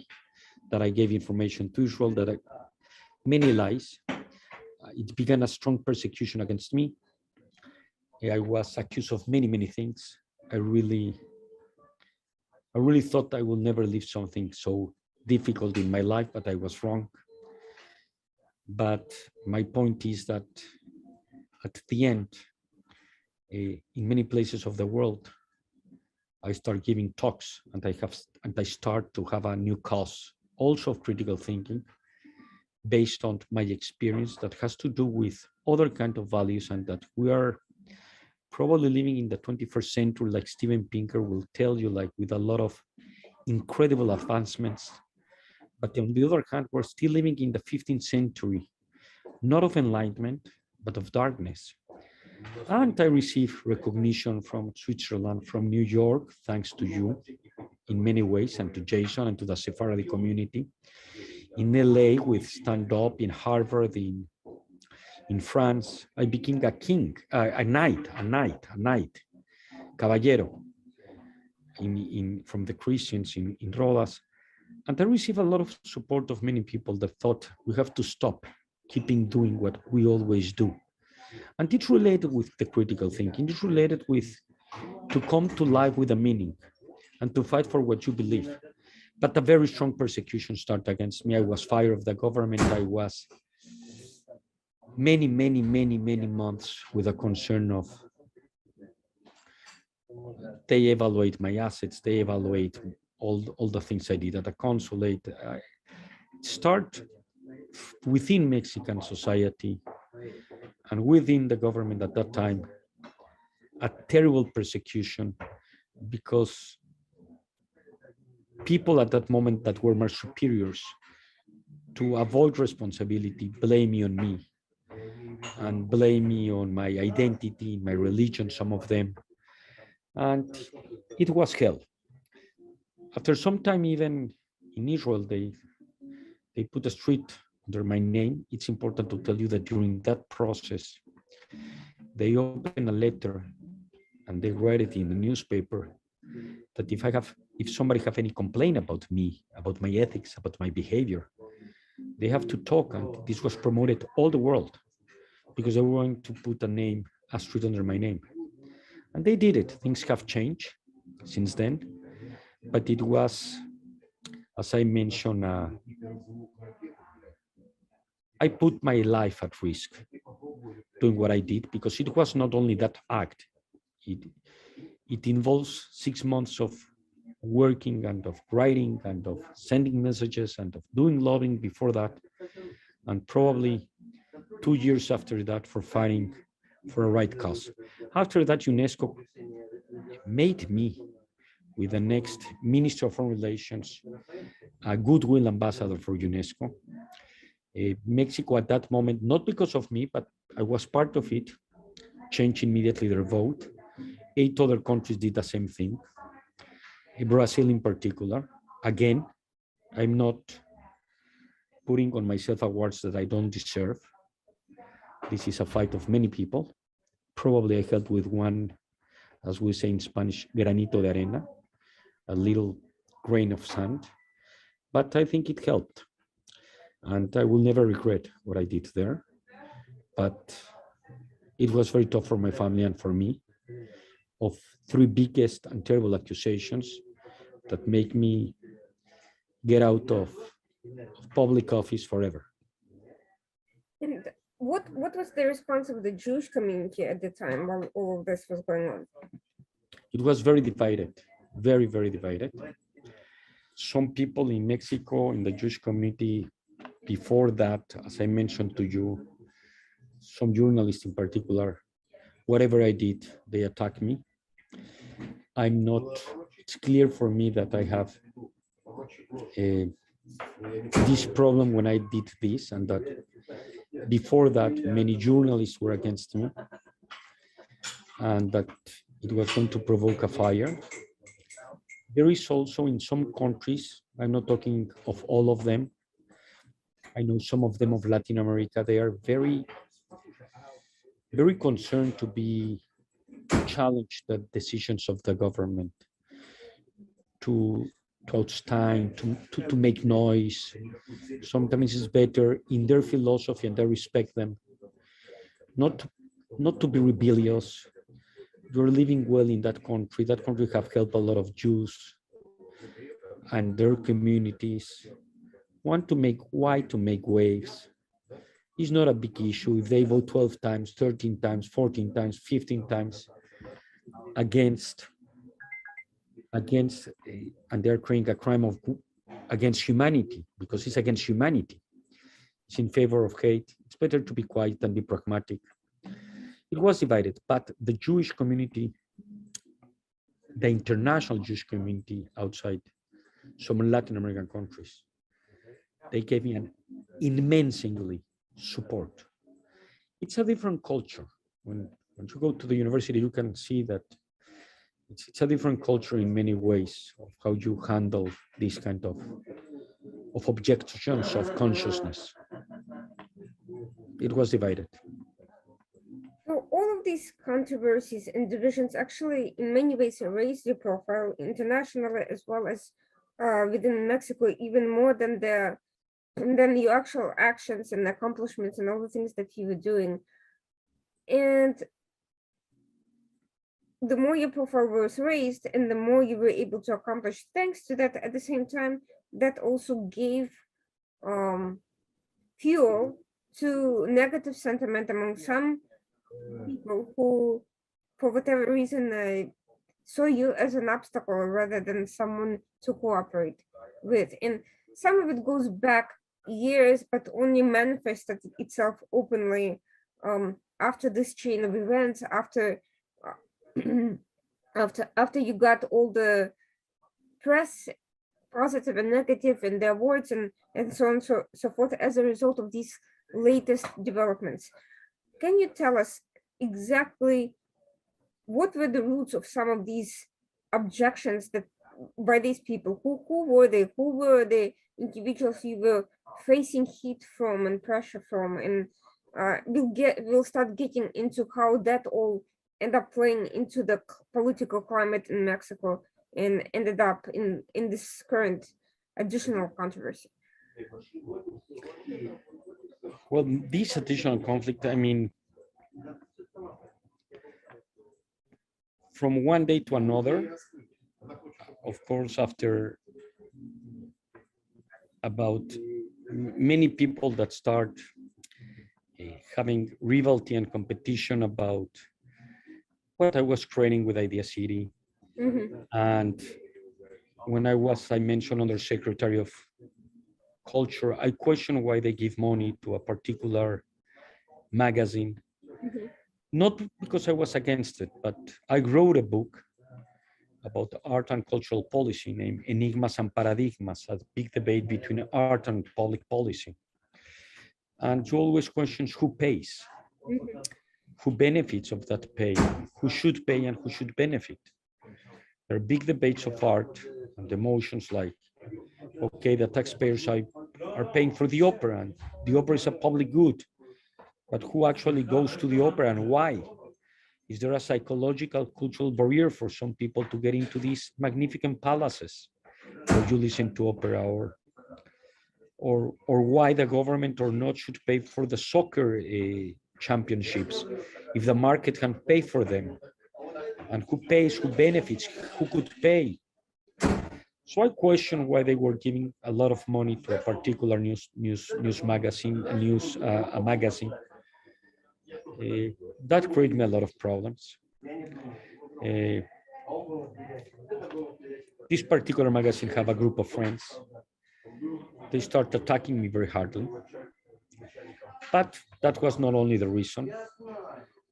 that I gave information to Israel, many lies. It began a strong persecution against me. I was accused of many, many things. I really thought I would never leave something so difficult in my life, but I was wrong. But my point is that at the end, in many places of the world, I start giving talks and I start to have a new cause, also of critical thinking, based on my experience that has to do with other kind of values, and that we are probably living in the 21st century, like Steven Pinker will tell you, like with a lot of incredible advancements. But on the other hand, we're still living in the 15th century, not of enlightenment, but of darkness. And I received recognition from Switzerland, from New York, thanks to you in many ways, and to Jason and to the Sephardi community. In LA with Stand Up, in Harvard, in France, I became a king, a knight, caballero, from the Christians in Rodas. And I received a lot of support of many people that thought we have to stop keeping doing what we always do. And it's related with the critical thinking. It's related with to come to life with a meaning and to fight for what you believe. But a very strong persecution started against me. I was fired of the government. I was many months with a concern of they evaluate my assets, they evaluate all the things I did at the consulate. I start within Mexican society and within the government at that time, a terrible persecution because people at that moment that were my superiors, to avoid responsibility, blame me on me and blame me on my identity, my religion, some of them. And it was hell. After some time, even in Israel, they put a street under my name. It's important to tell you that during that process, they opened a letter and they write it in the newspaper that if somebody have any complaint about me, about my ethics, about my behavior, they have to talk. And this was promoted all the world because they were going to put a street under my name. And they did it. Things have changed since then, but it was, as I mentioned, I put my life at risk doing what I did because it was not only that act. It involves 6 months of working and of writing and of sending messages and of doing lobbying before that, and probably 2 years after that for fighting for a right cause. After that, UNESCO made me, with the next Minister of Foreign Relations, a goodwill ambassador for UNESCO. Mexico at that moment, not because of me, but I was part of it, changed immediately their vote. 8 other countries did the same thing. Brazil in particular. Again, I'm not putting on myself awards that I don't deserve. This is a fight of many people. Probably I helped with one, as we say in Spanish, granito de arena, a little grain of sand, but I think it helped. And I will never regret what I did there. But it was very tough for my family and for me, of 3 biggest and terrible accusations that make me get out of public office forever. And what was the response of the Jewish community at the time while all of this was going on? It was very divided, very divided. Some people in Mexico, in the Jewish community, before that, as I mentioned to you, some journalists in particular, whatever I did, they attacked me. It's clear for me that I have this problem when I did this, and that before that, many journalists were against me, and that it was going to provoke a fire. There is also in some countries, I'm not talking of all of them, I know some of them of Latin America, they are very concerned to challenge the decisions of the government, to outshine, to make noise. Sometimes it's better in their philosophy, and I respect them, not to be rebellious. You're living well in that country. That country have helped a lot of Jews and their communities. Why to make waves? It's not a big issue if they vote 12 times, 13 times, 14 times, 15 times against, and they're creating a crime against humanity, because it's against humanity. It's in favor of hate. It's better to be quiet and be pragmatic. It was divided, but the Jewish community, the international Jewish community outside some Latin American countries, they gave me an immense support. It's a different culture. When you go to the university, you can see that it's a different culture in many ways of how you handle this kind of objections of consciousness. It was divided. So all of these controversies and divisions actually in many ways raised your profile internationally as well as within Mexico, even more than the actual actions and accomplishments and all the things that you were doing. And the more your profile was raised and the more you were able to accomplish thanks to that, at the same time, that also gave fuel to negative sentiment among some people who, for whatever reason, saw you as an obstacle rather than someone to cooperate with. And some of it goes back years, but only manifested itself openly after this chain of events, after after you got all the press, positive and negative, and the awards and so on and so forth as a result of these latest developments. Can you tell us exactly what were the roots of some of these objections that by these people? Who were they? Who were the individuals you were facing heat from and pressure from? And we'll start getting into how that all end up playing into the political climate in Mexico and ended up in this current additional controversy. Well, this additional conflict, I mean, from one day to another, of course, after about many people that start having rivalry and competition about what I was creating with Idea City. And when I mentioned under Secretary of Culture, I question why they give money to a particular magazine. Not because I was against it, but I wrote a book about art and cultural policy named Enigmas and Paradigmas, a big debate between art and public policy. And you always question who pays, who benefits of that pay, who should pay and who should benefit. There are big debates of art and emotions like, okay, the taxpayers are paying for the opera and the opera is a public good, but who actually goes to the opera and why? Is there a psychological, cultural barrier for some people to get into these magnificent palaces where you listen to opera, or why the government or not should pay for the soccer championships if the market can pay for them? And who pays, who benefits, who could pay? So I question why they were giving a lot of money to a particular news magazine, a magazine. That created me a lot of problems. This particular magazine have a group of friends. They start attacking me very hardly. But that was not only the reason.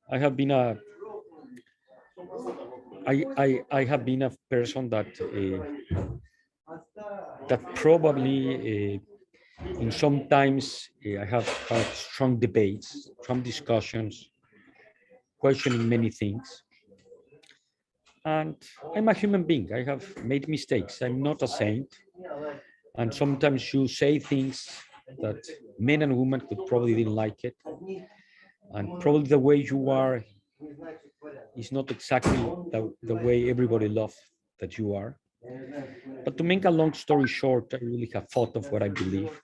I have been a person that probably in sometimes I have had strong debates, strong discussions, questioning many things. And I'm a human being. I have made mistakes. I'm not a saint. And sometimes you say things that men and women could probably didn't like it. And probably the way you are is not exactly the way everybody loves that you are. But to make a long story short, I really have thought of what I believe.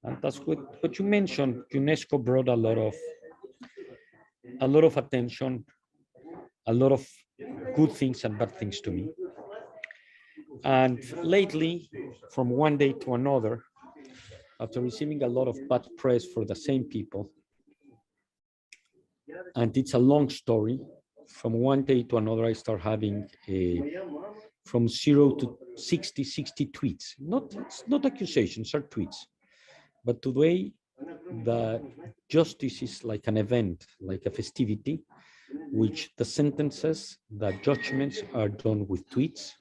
And that's what you mentioned. UNESCO brought a lot of attention, a lot of good things and bad things to me. And lately, from one day to another, after receiving a lot of bad press for the same people, and it's a long story, from one day to another, I start having from 0 to 60 tweets. It's not accusations, are tweets. But today, the justice is like an event, like a festivity, which the sentences, the judgments are done with tweets.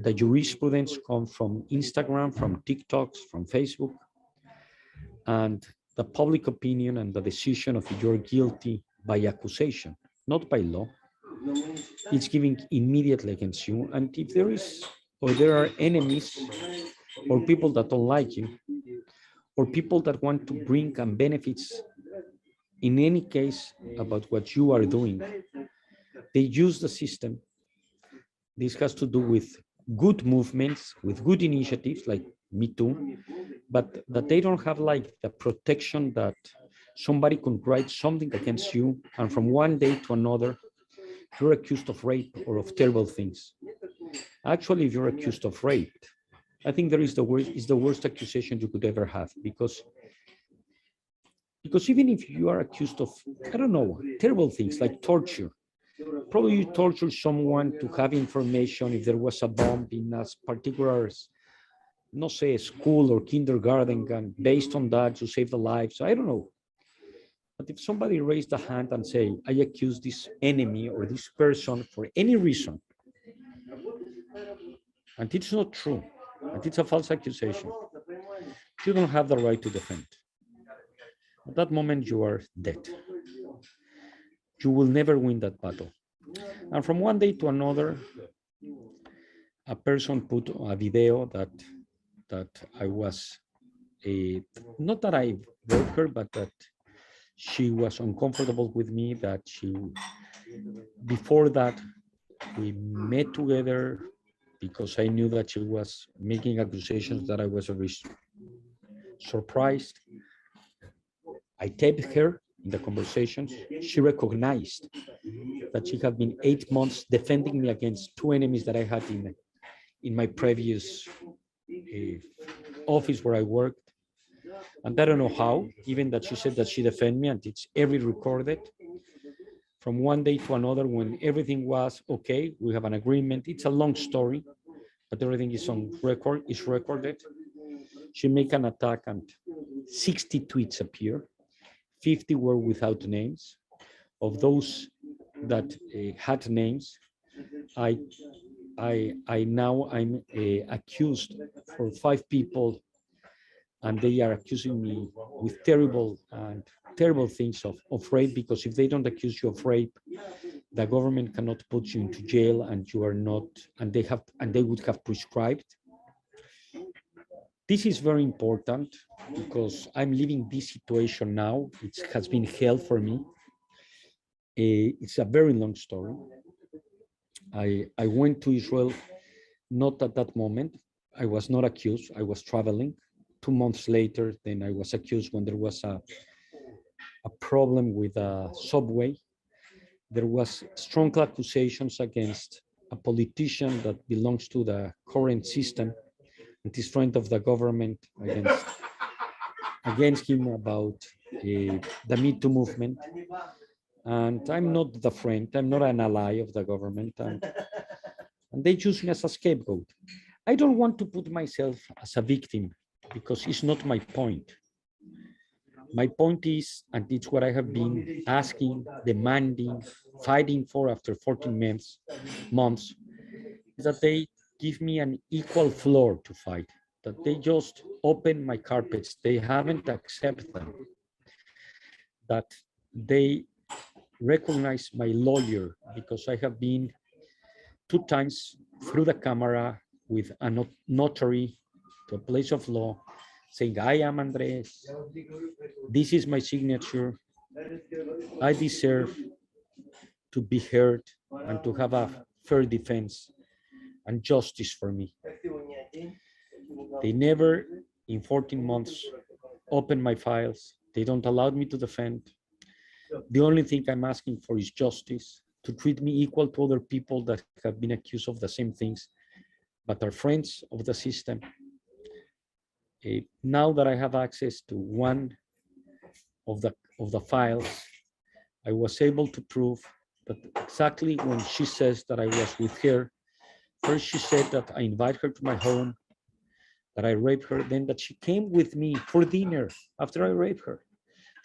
The jurisprudence comes from Instagram, from TikToks, from Facebook. And the public opinion and the decision of if you're guilty by accusation, not by law, it's giving immediately against you. And if there are enemies or people that don't like you, or people that want to bring and benefits in any case about what you are doing, they use the system. This has to do with good movements, with good initiatives like Me Too, but that they don't have like the protection that Somebody can write something against you, and from one day to another, you're accused of rape or of terrible things. Actually, if you're accused of rape, I think there is the worst accusation you could ever have, because even if you are accused of, I don't know, terrible things like torture, probably you torture someone to have information if there was a bomb in a particular, no say, school or kindergarten, and based on that, you save the lives. I don't know. But if somebody raised a hand and say, I accuse this enemy or this person for any reason, and it's not true, and it's a false accusation, you don't have the right to defend. At that moment, you are dead. You will never win that battle. And from one day to another, a person put a video that I was, not that I wrote her, but that she was uncomfortable with me, that before that, we met together because I knew that she was making accusations that I was very surprised. I taped her in the conversations. She recognized that she had been 8 months defending me against two enemies that I had in my previous office where I worked. And I don't know how, even that she said that she defended me, and it's every recorded. From one day to another, when everything was okay, we have an agreement. It's a long story, but everything is on record, is recorded. She make an attack and 60 tweets appear. 50 were without names. Of those that had names, I'm accused for 5 people, and they are accusing me with terrible things of rape, because if they don't accuse you of rape, the government cannot put you into jail, and you are not, and they would have prescribed. This is very important because I'm living this situation now. It has been hell for me. It's a very long story. I went to Israel not at that moment. I was not accused. I was traveling. 2 months later, then I was accused when there was a problem with a subway. There was strong accusations against a politician that belongs to the current system and is friend of the government against him about the Me Too movement. And I'm not the friend, I'm not an ally of the government, and they choose me as a scapegoat. I don't want to put myself as a victim because it's not my point. My point is, and it's what I have been asking, demanding, fighting for after 14 months, is that they give me an equal floor to fight, that they just open my carpets. They haven't accepted them, that they recognize my lawyer, because I have been 2 times through the camera with a notary to a place of law saying, I am Andrés, this is my signature, I deserve to be heard and to have a fair defense and justice for me. They never, in 14 months, open my files. They don't allow me to defend. The only thing I'm asking for is justice, to treat me equal to other people that have been accused of the same things, but are friends of the system. Now that I have access to one of the files, I was able to prove that exactly when she says that I was with her, first she said that I invite her to my home, that I raped her, then that she came with me for dinner after I raped her,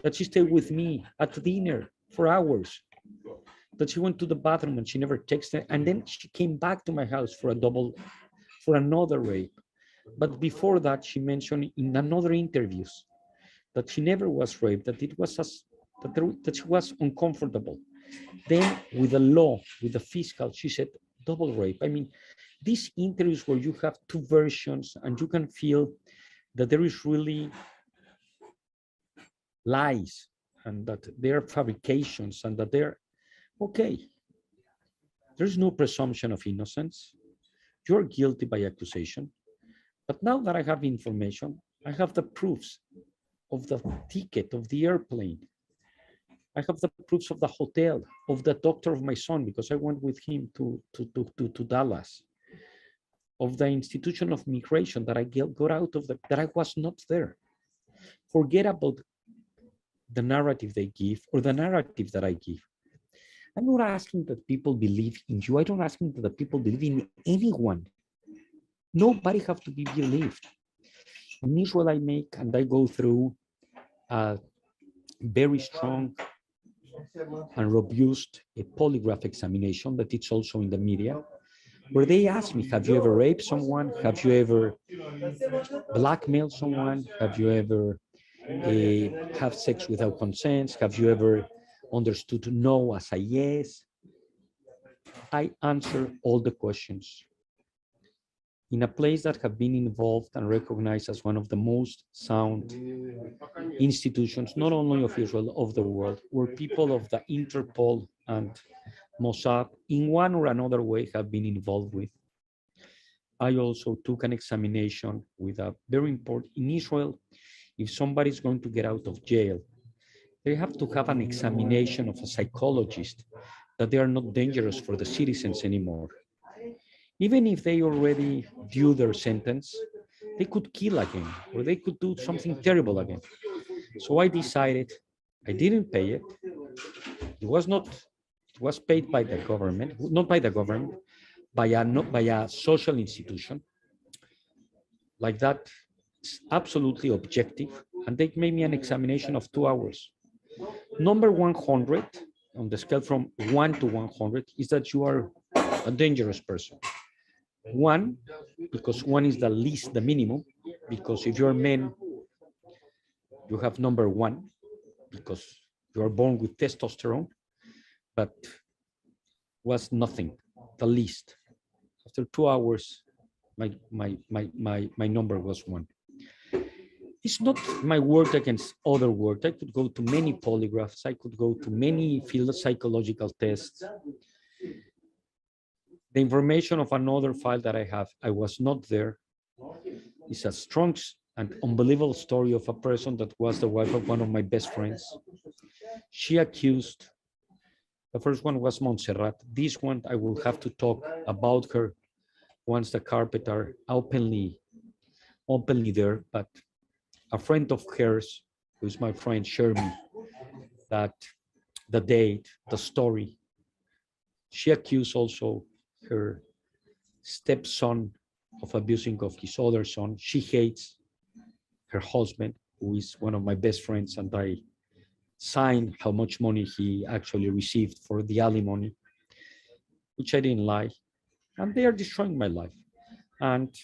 that she stayed with me at dinner for hours, that she went to the bathroom and she never texted, and then she came back to my house for another rape. But before that, she mentioned in another interviews that she never was raped, that it was that she was uncomfortable. Then with the law, with the fiscal, she said double rape. I mean, these interviews where you have 2 versions and you can feel that there is really lies and that they're fabrications and that they're okay. There's no presumption of innocence. You're guilty by accusation. But now that I have information, I have the proofs. of the ticket of the airplane. I have the proofs of the hotel, of the doctor of my son, because I went with him to Dallas, of the institution of migration that I got out of, that I was not there. Forget about the narrative they give or the narrative that I give. I'm not asking that people believe in you. I don't ask that people believe in anyone. Nobody have to be believed. In Israel, I make and I go through a very strong and robust polygraph examination that it's also in the media, where they ask me, have you ever raped someone? Have you ever blackmailed someone? Have you ever have sex without consent? Have you ever understood no as a yes? I answer all the questions in a place that have been involved and recognized as one of the most sound institutions, not only of Israel, of the world, where people of the Interpol and Mossad, in one or another way, have been involved with. I also took an examination with a very important, in Israel, if somebody is going to get out of jail, they have to have an examination of a psychologist that they are not dangerous for the citizens anymore. Even if they already due their sentence, they could kill again, or they could do something terrible again. So I decided, I didn't pay it. It was not, it was paid by the government, not by the government, by a social institution. Like that, it's absolutely objective. And they made me an examination of 2 hours. Number 100 on the scale from 1 to 100 is that you are a dangerous person. 1, because 1 is the least, the minimum, because if you're a man, you have number 1, because you are born with testosterone, but was nothing, the least. After 2 hours, my number was 1. It's not my word against other work. I could go to many polygraphs. I could go to many field psychological tests. The information of another file that I have, I was not there, is a strong and unbelievable story of a person that was the wife of one of my best friends. She accused, the first one was Montserrat. This one, I will have to talk about her once the carpet are openly there, but a friend of hers, who is my friend, shared me that the date, the story. She accused also her stepson of abusing of his other son. She hates her husband, who is one of my best friends, and I signed how much money he actually received for the alimony, which I didn't like. And they are destroying my life. And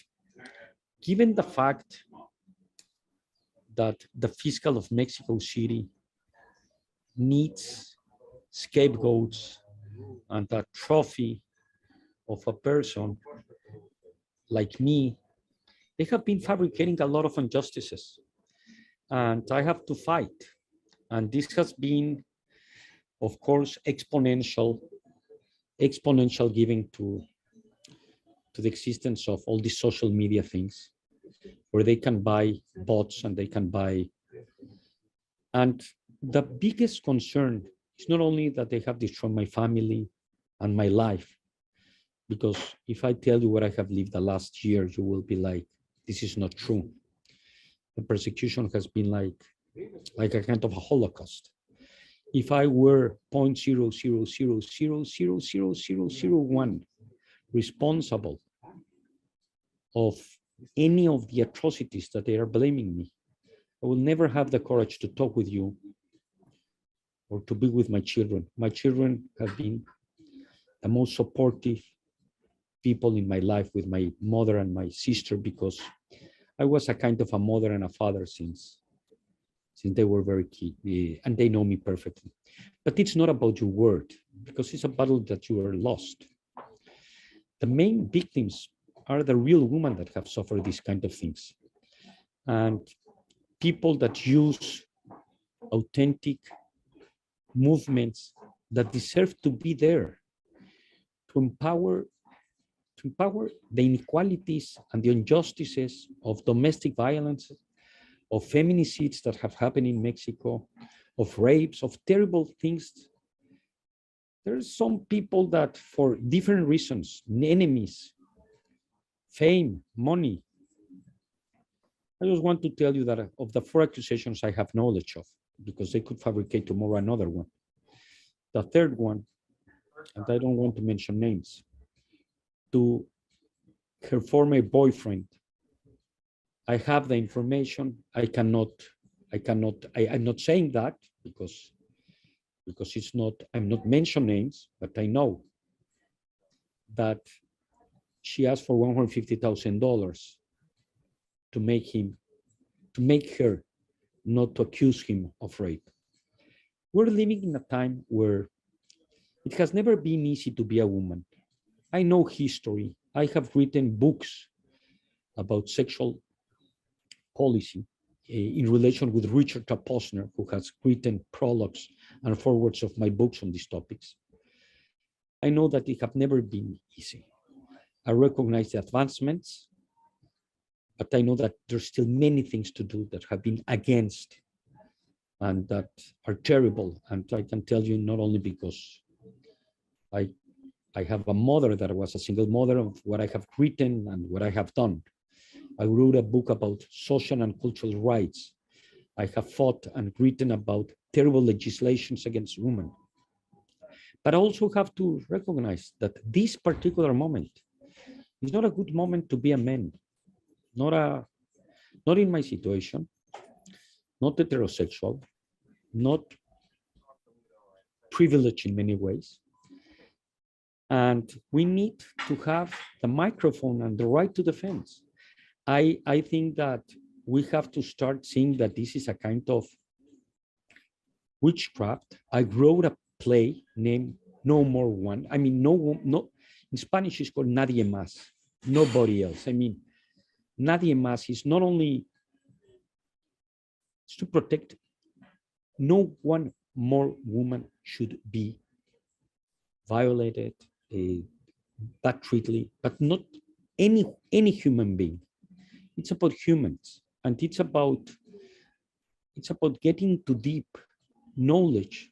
given the fact that the fiscal of Mexico City needs scapegoats and a trophy of a person like me, they have been fabricating a lot of injustices. And I have to fight. And this has been, of course, exponential giving to the existence of all these social media things, where they can buy bots and they can buy. And the biggest concern is not only that they have destroyed my family and my life, because if I tell you what I have lived the last year, you will be like, this is not true. The persecution has been like a kind of a Holocaust. If I were 0.000000001 responsible of any of the atrocities that they are blaming me, I will never have the courage to talk with you or to be with my children. My children have been the most supportive people in my life, with my mother and my sister, because I was a kind of a mother and a father since they were very key, and they know me perfectly. But it's not about your word, because it's a battle that you are lost. The main victims are the real women that have suffered these kind of things, and people that use authentic movements that deserve to be there to empower the inequalities and the injustices of domestic violence of feminicides that have happened in Mexico, of rapes, of terrible things. There's some people that for different reasons, enemies, fame, money. I just want to tell you that of the 4 accusations I have knowledge of, because they could fabricate tomorrow another one. The third one, and I don't want to mention names, to her former boyfriend. I have the information. I'm not saying that because it's not, I'm not mentioning names, but I know that she asked for $150,000 to make her not to accuse him of rape. We're living in a time where it has never been easy to be a woman. I know history. I have written books about sexual policy in relation with Richard Posner, who has written prologues and forewords of my books on these topics. I know that it have never been easy. I recognize the advancements, but I know that there's still many things to do that have been against and that are terrible. And I can tell you not only because I have a mother that was a single mother of what I have written and what I have done. I wrote a book about social and cultural rights. I have fought and written about terrible legislations against women. But I also have to recognize that this particular moment is not a good moment to be a man. Not in my situation, not heterosexual, not privileged in many ways. And we need to have the microphone and the right to defend. I think that we have to start seeing that this is a kind of witchcraft. I wrote a play named No More One. I mean, no, in Spanish it's called Nadie Más, nobody else. I mean, Nadie Más is not only to protect, no one more woman should be violated, bad treated, but not any human being. It's about humans, and it's about getting to deep knowledge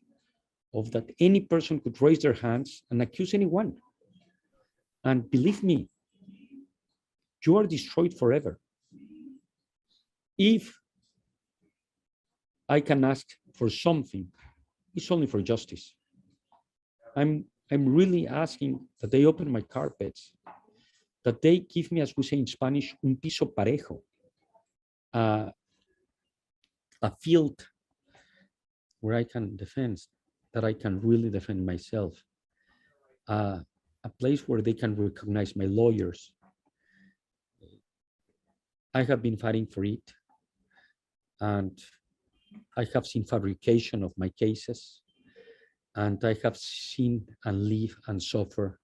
of that any person could raise their hands and accuse anyone. And believe me, you are destroyed forever. If I can ask for something, it's only for justice. I'm really asking that they open my carpets, that they give me, as we say in Spanish, un piso parejo, a field where I can defend, that I can really defend myself, a place where they can recognize my lawyers. I have been fighting for it, and I have seen fabrication of my cases, and I have seen and live and suffer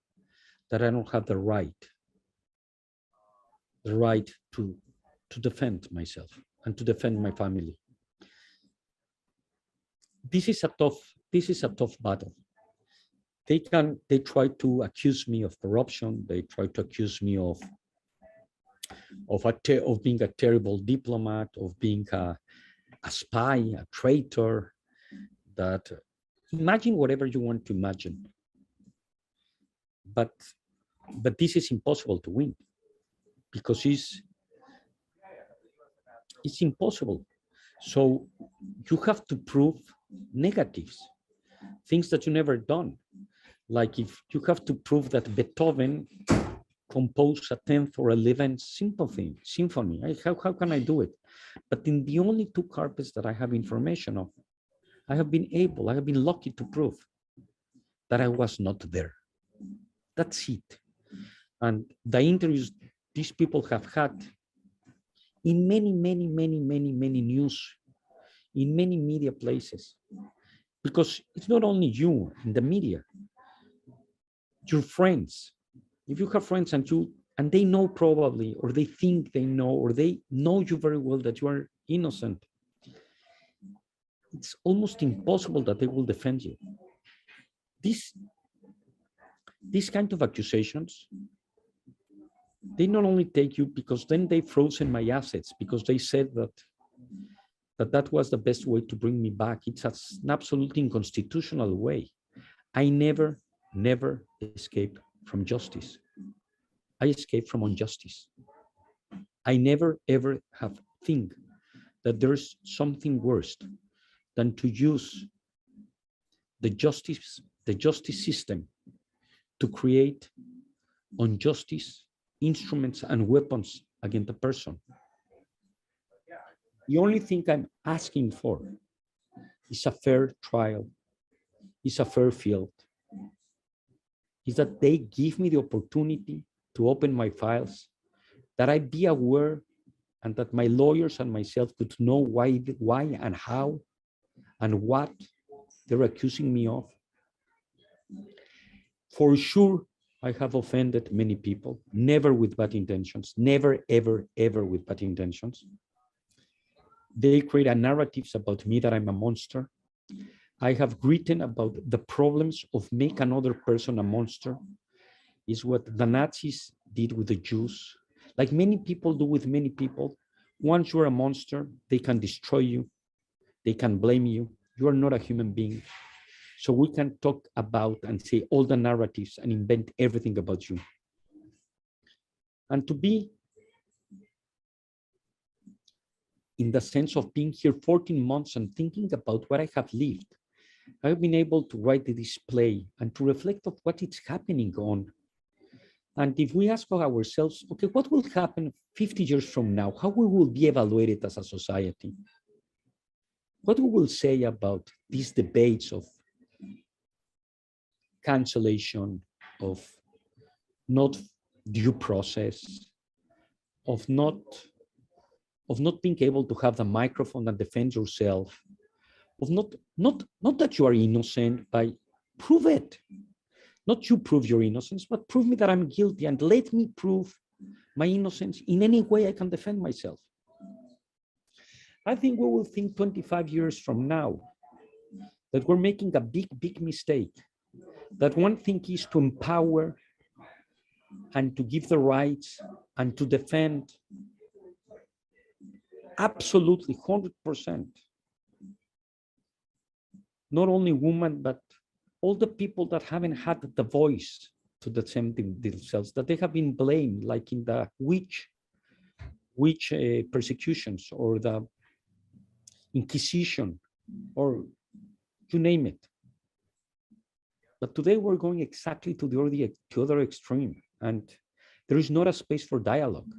that I don't have the right to defend myself and to defend my family. This is a tough battle. They try to accuse me of corruption. They try to accuse me of being a terrible diplomat, of being a spy, a traitor. That imagine whatever you want to imagine, but this is impossible to win, because it's impossible. So you have to prove negatives, things that you never done. Like if you have to prove that Beethoven composed a 10th or 11th symphony, how can I do it? But in the only 2 carpets that I have information of, I have been lucky to prove that I was not there. That's it. And the interviews these people have had in many news, in many media places, because it's not only you in the media, your friends. If you have friends and they know probably, or they think they know, or they know you very well that you are innocent, it's almost impossible that they will defend you. These kind of accusations, they not only take you because then they frozen my assets, because they said that that that was the best way to bring me back. It's an absolutely unconstitutional way. I never escape from justice. I escape from injustice. I never ever have think that there's something worse than to use the justice system to create injustice, instruments and weapons against a person. The only thing I'm asking for is a fair trial, is a fair field, is that they give me the opportunity to open my files, that I be aware and that my lawyers and myself could know why and how and what they're accusing me of. For sure, I have offended many people, never with bad intentions, never, ever, ever with bad intentions. They create narratives about me that I'm a monster. I have written about the problems of make another person a monster, is what the Nazis did with the Jews. Like many people do with many people, once you're a monster, they can destroy you, they can blame you, you are not a human being. So we can talk about and say all the narratives and invent everything about you. And to be in the sense of being here 14 months and thinking about what I have lived, I've been able to write the display and to reflect on what is happening on. And if we ask ourselves, okay, what will happen 50 years from now? How we will be evaluated as a society? What we will say about these debates of cancellation, of not due process, of not being able to have the microphone and defend yourself, of not that you are innocent, by prove it. Not you prove your innocence, but prove me that I'm guilty and let me prove my innocence in any way I can defend myself. I think we will think 25 years from now that we're making a big mistake. That one thing is to empower and to give the rights and to defend absolutely 100%. Not only women, but all the people that haven't had the voice to defend themselves, that they have been blamed, like in the witch persecutions or the Inquisition, or you name it. But today we're going exactly to the other extreme, and there is not a space for dialogue.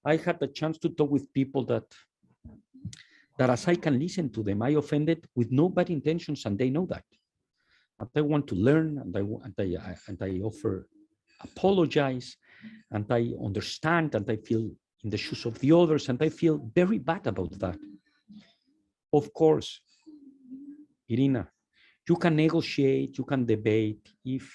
I had the chance to talk with people that as I can listen to them, I offended with no bad intentions, and they know that. And I want to learn, and I offer apologize, and I understand, and I feel in the shoes of the others, and I feel very bad about that. Of course, Irina, you can negotiate, you can debate. If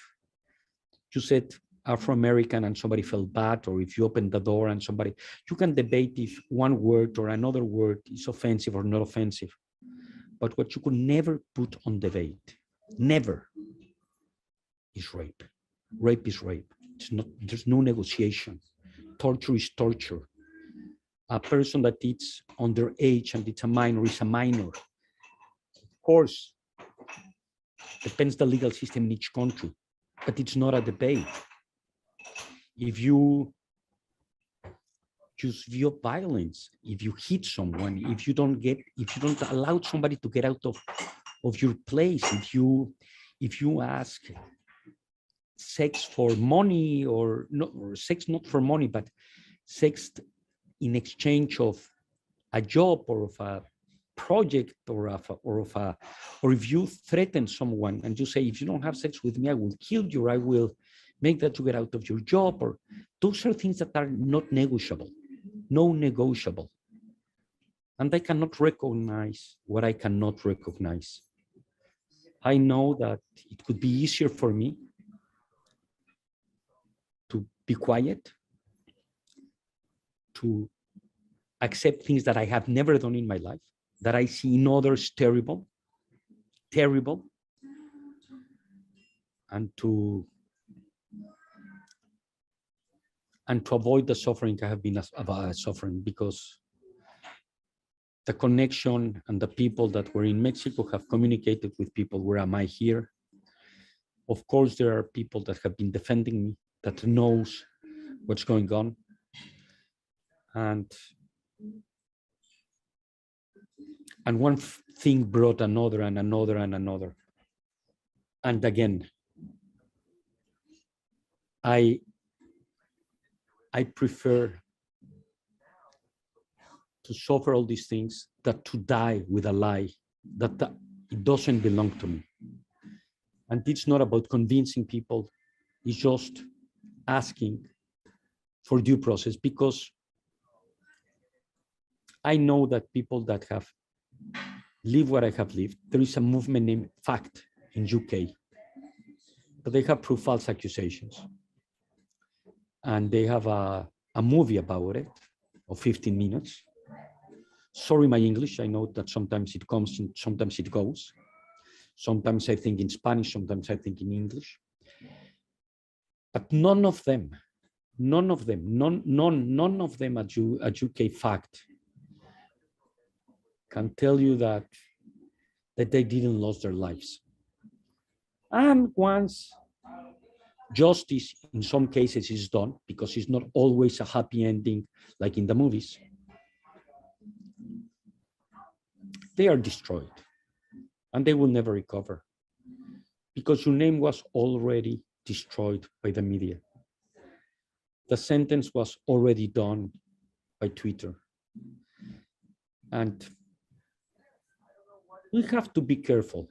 you said Afro-American and somebody felt bad, or if you opened the door and somebody, you can debate if one word or another word is offensive or not offensive. But what you could never put on debate, never, is rape. Rape is rape. It's not, there's no negotiation. Torture is torture. A person that is underage and it's a minor is a minor. Of course, depends the legal system in each country, but it's not a debate. If you use violence, if you hit someone, if you don't allow somebody to get out of your place, if you ask sex for money, or sex not for money, but sex in exchange of a job or of a project or if you threaten someone and you say, if you don't have sex with me, I will kill you, or I will make that you get out of your job, or those are things that are not negotiable, no negotiable. And I cannot recognize what I cannot recognize. I know that it could be easier for me to be quiet, to accept things that I have never done in my life, that I see in others terrible, and to avoid the suffering I have been suffering, because the connection and the people that were in Mexico have communicated with people, where am I here? Of course, there are people that have been defending me, that knows what's going on. And one thing brought another and another and another. And again, I prefer to suffer all these things than to die with a lie that it doesn't belong to me. And it's not about convincing people, it's just asking for due process, because I know that people that have lived what I have lived, there is a movement named FACT in UK, but they have proved false accusations. And they have a movie about it of 15 minutes. Sorry, my English, I know that sometimes it comes and sometimes it goes. Sometimes I think in Spanish, sometimes I think in English. But none of them at UK FACT can tell you that they didn't lose their lives. And once justice in some cases is done, because it's not always a happy ending like in the movies, they are destroyed and they will never recover, because your name was already destroyed by the media. The sentence was already done by Twitter. And we have to be careful,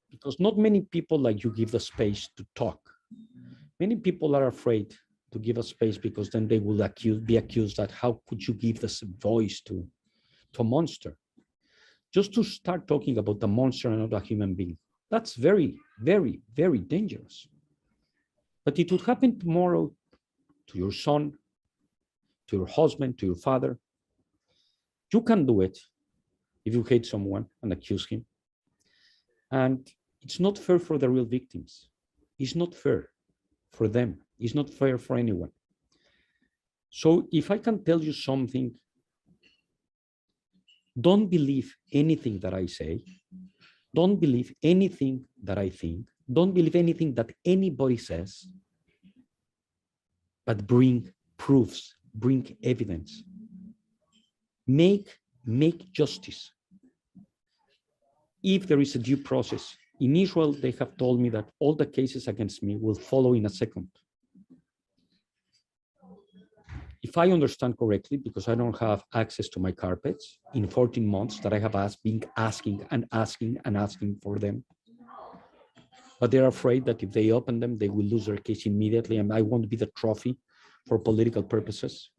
because not many people like you give the space to talk. Many people are afraid to give a space, because then they will be accused that how could you give this voice to a monster? Just to start talking about the monster and not a human being, that's very, very, very dangerous. But it would happen tomorrow to your son, to your husband, to your father. You can do it if you hate someone and accuse him. And it's not fair for the real victims. It's not fair for them. It's not fair for anyone. So if I can tell you something, don't believe anything that I say. Don't believe anything that I think. Don't believe anything that anybody says, but bring proofs, bring evidence. Make justice. If there is a due process, in Israel, they have told me that all the cases against me will follow in a second. If I understand correctly, because I don't have access to my carpets, in 14 months that I have been asking for them. But they're afraid that if they open them, they will lose their case immediately, and I won't be the trophy for political purposes.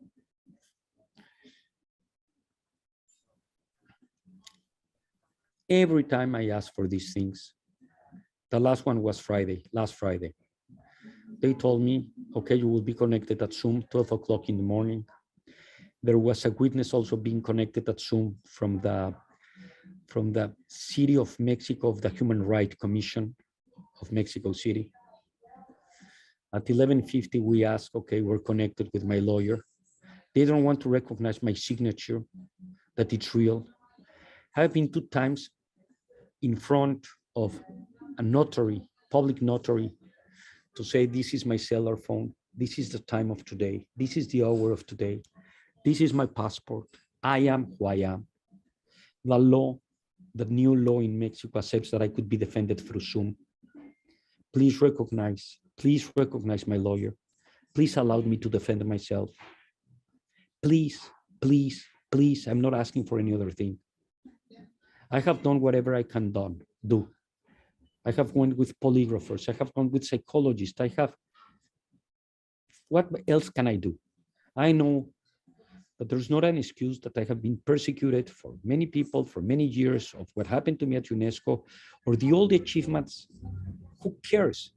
Every time I ask for these things, the last one was last Friday. They told me, okay, you will be connected at Zoom, 12 o'clock in the morning. There was a witness also being connected at Zoom from the City of Mexico, of the Human Rights Commission of Mexico City. At 11:50, we asked, okay, we're connected with my lawyer. They don't want to recognize my signature, that it's real. I've been 2 times in front of a notary, public notary, to say, this is my cellular phone, this is the time of today, this is the hour of today, this is my passport, I am who I am. The law, the new law in Mexico accepts that I could be defended through Zoom. Please recognize my lawyer. Please allow me to defend myself. Please, please, please, I'm not asking for any other thing. I have done whatever I can do. I have gone with polygraphers. I have gone with psychologists. What else can I do? I know that there's not an excuse that I have been persecuted for many people for many years of what happened to me at UNESCO or all the achievements. Who cares?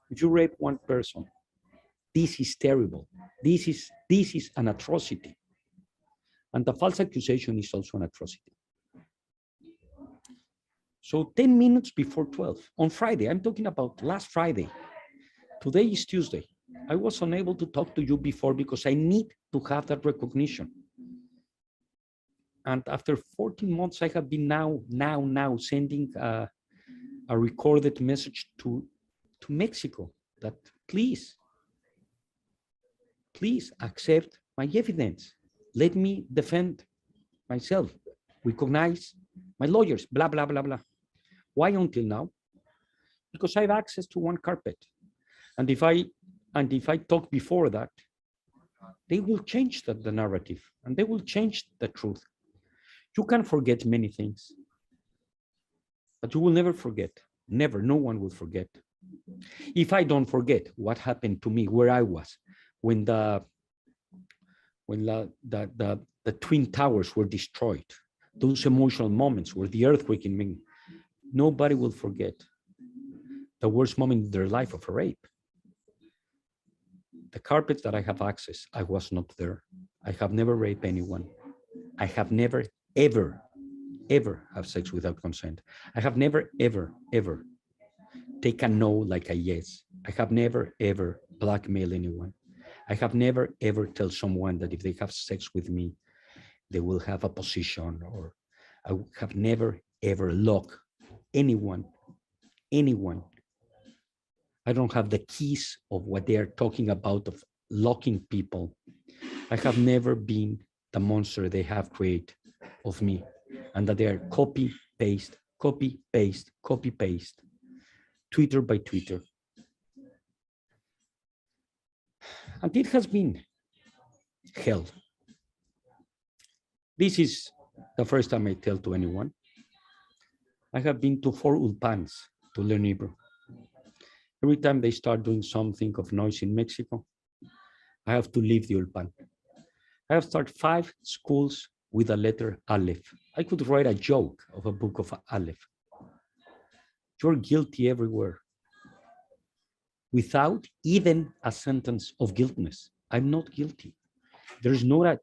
If you rape one person, this is terrible. This is an atrocity. And the false accusation is also an atrocity. So 10 minutes before 12 on Friday, I'm talking about last Friday. Today is Tuesday. I was unable to talk to you before because I need to have that recognition. And after 14 months, I have been now sending a recorded message to Mexico that please accept my evidence. Let me defend myself, recognize my lawyers, blah, blah, blah, blah. Why until now? Because I have access to one carpet. And if I talk before that, they will change the narrative and they will change the truth. You can forget many things, but you will never forget. Never, no one will forget. If I don't forget what happened to me, where I was, when the Twin Towers were destroyed, those emotional moments where the earthquake in me, nobody will forget the worst moment in their life of a rape. The carpets that I have access, I was not there. I have never raped anyone. I have never, ever have sex without consent. I have never, ever take a no like a yes. I have never, ever blackmail anyone. I have never, ever tell someone that if they have sex with me, they will have a position, or I have never, ever locked anyone. I don't have the keys of what they are talking about of locking people. I have never been the monster they have created of me, and that they are copy, paste, Twitter by Twitter. And it has been hell. This is the first time I tell to anyone. I have been to 4 ulpans to learn Hebrew. Every time they start doing something of noise in Mexico, I have to leave the ulpan. I have started 5 schools with the letter Aleph. I could write a joke of a book of Aleph. You're guilty everywhere, without even a sentence of guiltness. I'm not guilty. There is not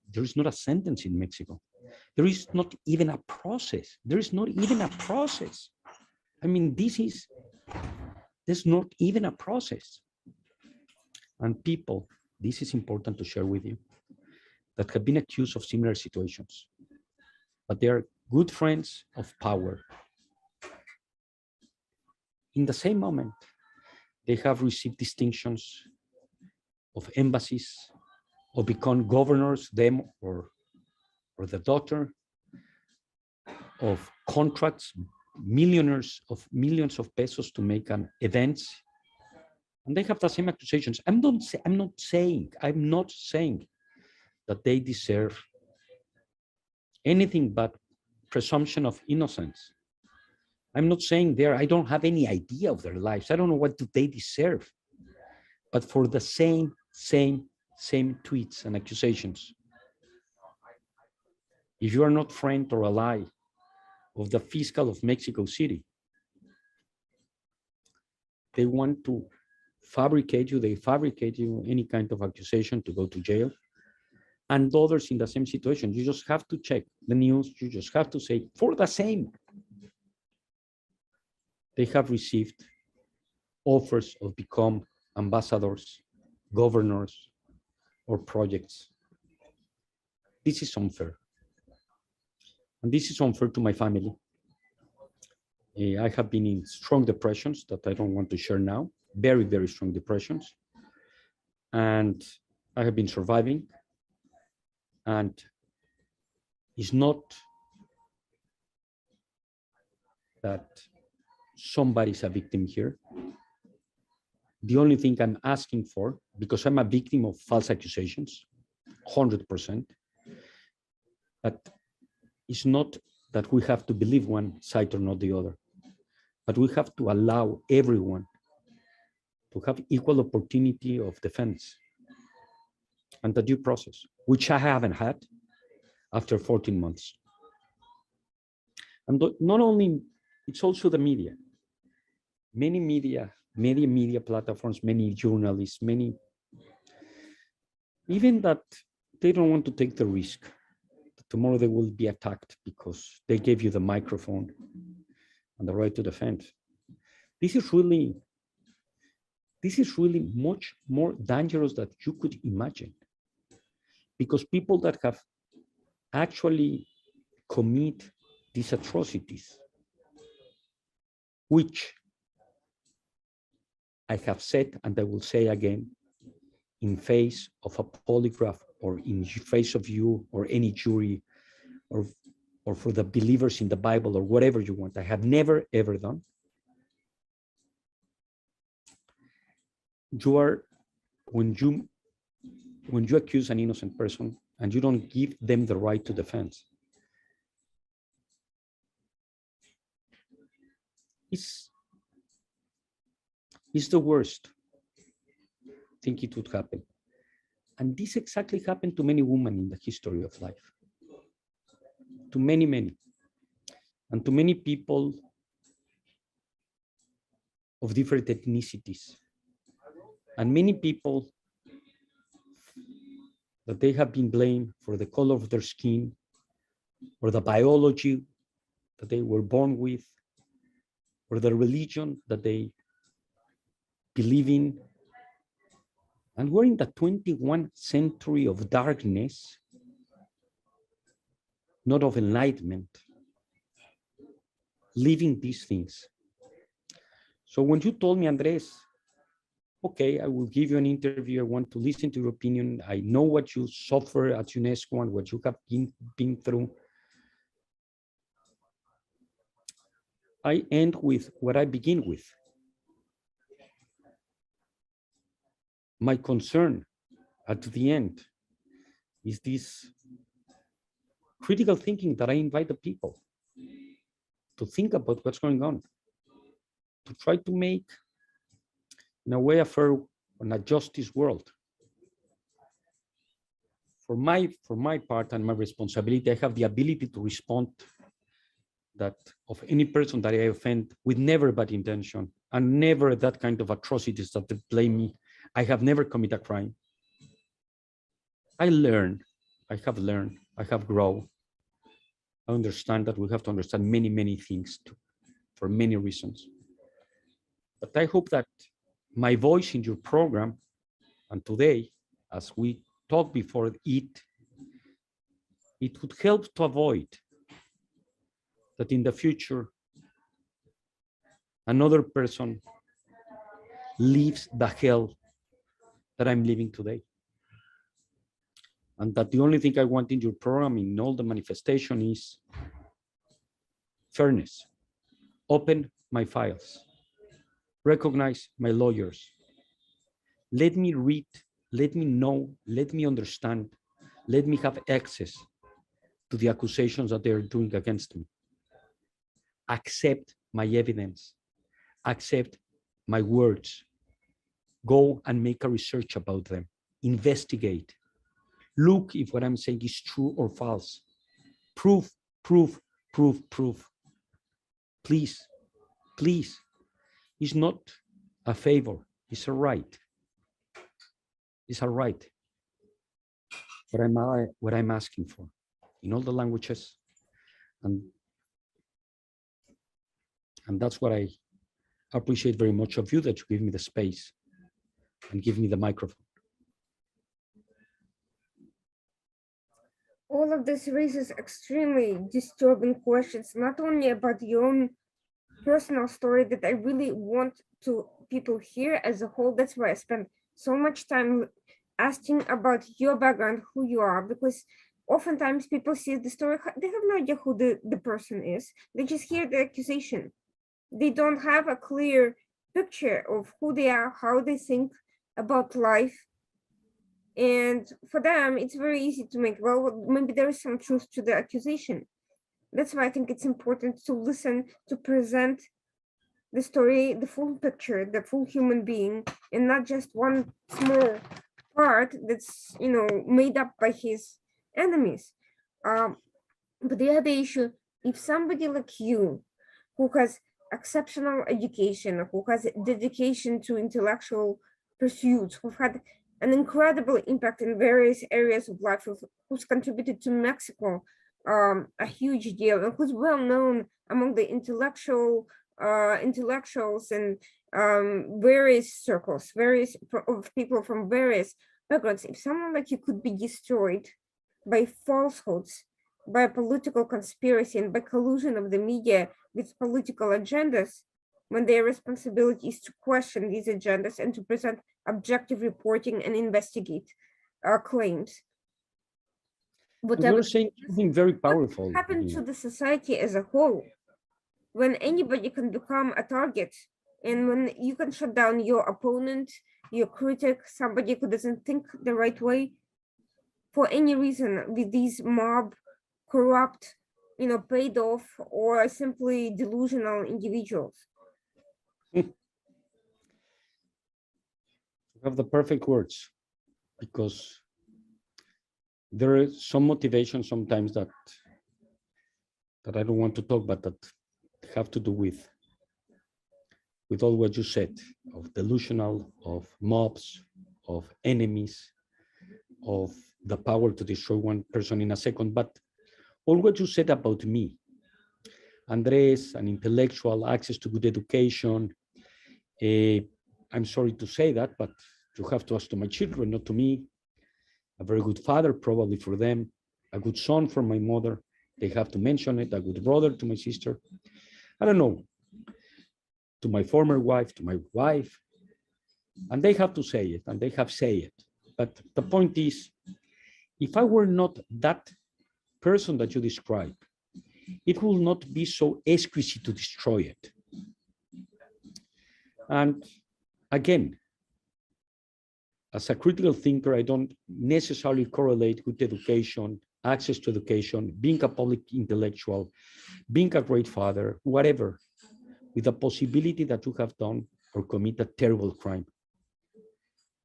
a sentence in Mexico. There is not even a process. There is not even a process. I mean, there's not even a process. And people, this is important to share with you, that have been accused of similar situations, but they are good friends of power. In the same moment, they have received distinctions of embassies, or become governors, them or the daughter, of contracts, millions of pesos to make an events, and they have the same accusations. I'm not saying that they deserve anything but presumption of innocence. I'm not saying I don't have any idea of their lives. I don't know what do they deserve, but for the same tweets and accusations. If you are not friend or ally of the fiscal of Mexico City, they want to fabricate you any kind of accusation to go to jail. And others in the same situation, you just have to check the news, you just have to say, for the same. They have received offers of become ambassadors, governors, or projects. This is unfair. And this is unfair to my family. I have been in strong depressions that I don't want to share now, very, very strong depressions. And I have been surviving. And it's not that somebody's a victim here. The only thing I'm asking for, because I'm a victim of false accusations, 100%, but it's not that we have to believe one side or not the other, but we have to allow everyone to have equal opportunity of defense and the due process, which I haven't had after 14 months. And not only, it's also the media. Many media platforms, many journalists, even that they don't want to take the risk. Tomorrow they will be attacked because they gave you the microphone and the right to defend. This is really much more dangerous than you could imagine, because people that have actually commit these atrocities, which I have said, and I will say again, in face of a polygraph or in face of you or any jury or for the believers in the Bible or whatever you want, I have never, ever done. You are, when you accuse an innocent person and you don't give them the right to defense, it's the worst thing it would happen. And this exactly happened to many women in the history of life. To many, many. And to many people of different ethnicities. And many people that they have been blamed for the color of their skin or the biology that they were born with or the religion that they believe in. And we're in the 21st century of darkness, not of enlightenment, living these things. So when you told me, Andrés, okay, I will give you an interview. I want to listen to your opinion. I know what you suffer at UNESCO and what you have been through. I end with what I begin with. My concern at the end is this critical thinking that I invite the people to think about what's going on, to try to make, in a way, a fair and a justice world. For my part and my responsibility, I have the ability to respond that of any person that I offend with never bad intention and never that kind of atrocities that they blame me. I have never committed a crime. I have learned, I have grown. I understand that we have to understand many, many things too, for many reasons. But I hope that my voice in your program and today, as we talked before it would help to avoid that in the future, another person lives the hell that I'm living today. And that the only thing I want in your program, in all the manifestation, is fairness. Open my files. Recognize my lawyers. Let me read, let me know, let me understand, let me have access to the accusations that they're doing against me. Accept my evidence. Accept my words. Go and make a research about them. Investigate. Look if what I'm saying is true or false. Proof, proof, proof, proof. Please, please. It's not a favor, it's a right. It's a right. What I'm asking for in all the languages. And that's what I appreciate very much of you, that you give me the space and give me the microphone. All of this raises extremely disturbing questions, not only about your own personal story that I really want to people hear as a whole. That's why I spent so much time asking about your background, who you are, because oftentimes people see the story, they have no idea who the person is. They just hear the accusation. They don't have a clear picture of who they are, how they think about life. And for them, it's very easy to make, well, maybe there is some truth to the accusation. That's why I think it's important to listen, to present the story, the full picture, the full human being, and not just one small part that's, made up by his enemies. But the other issue, if somebody like you, who has exceptional education, who has dedication to intellectual pursuits, who've had an incredible impact in various areas of life, who's contributed to Mexico a huge deal, and who's well known among the intellectuals and various circles, of people from various backgrounds. If someone like you could be destroyed by falsehoods, by political conspiracy and by collusion of the media with political agendas, when their responsibility is to question these agendas and to present objective reporting and investigate claims. Whatever You're saying something very powerful. happened to the society as a whole, when anybody can become a target, and when you can shut down your opponent, your critic, somebody who doesn't think the right way, for any reason, with these mob, corrupt, paid off, or simply delusional individuals. You have the perfect words, because there is some motivation sometimes that I don't want to talk, but that have to do with all what you said, of delusional, of mobs, of enemies, of the power to destroy one person in a second. But all what you said about me, Andrés, an intellectual, access to good education, I'm sorry to say that, but you have to ask to my children, not to me. A very good father, probably for them, a good son for my mother. They have to mention it, a good brother to my sister. I don't know, to my former wife, to my wife, and they have to say it, and they have said it. But the point is, if I were not that person that you describe, it will not be so exquisite to destroy it. And again, as a critical thinker, I don't necessarily correlate good education, access to education, being a public intellectual, being a great father, whatever, with the possibility that you have done or commit a terrible crime.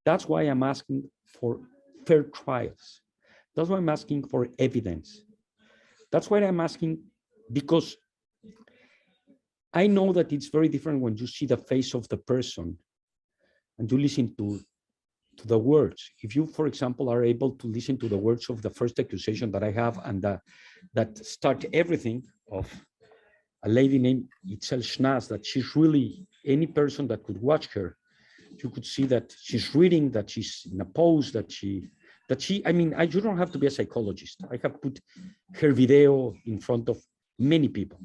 That's why I'm asking for fair trials. That's why I'm asking for evidence. That's why I'm asking, because I know that it's very different when you see the face of the person and you listen to the words. If you, for example, are able to listen to the words of the first accusation that I have, and that start everything, of a lady named Itzel Schnaz, that she's really, any person that could watch her, you could see that she's reading, that she's in a pose, that she, I mean, you don't have to be a psychologist. I have put her video in front of many people.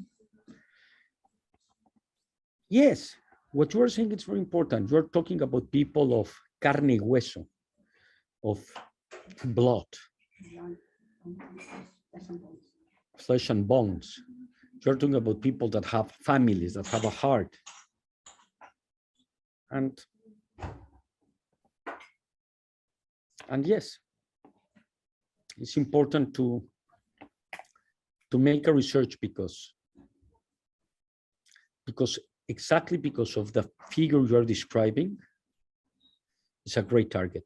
Yes, what you are saying is very important. You're talking about people of carne y hueso, of blood, flesh and bones. You're talking about people that have families, that have a heart. And yes, it's important to make a research, because exactly because of the figure you're describing, it's a great target.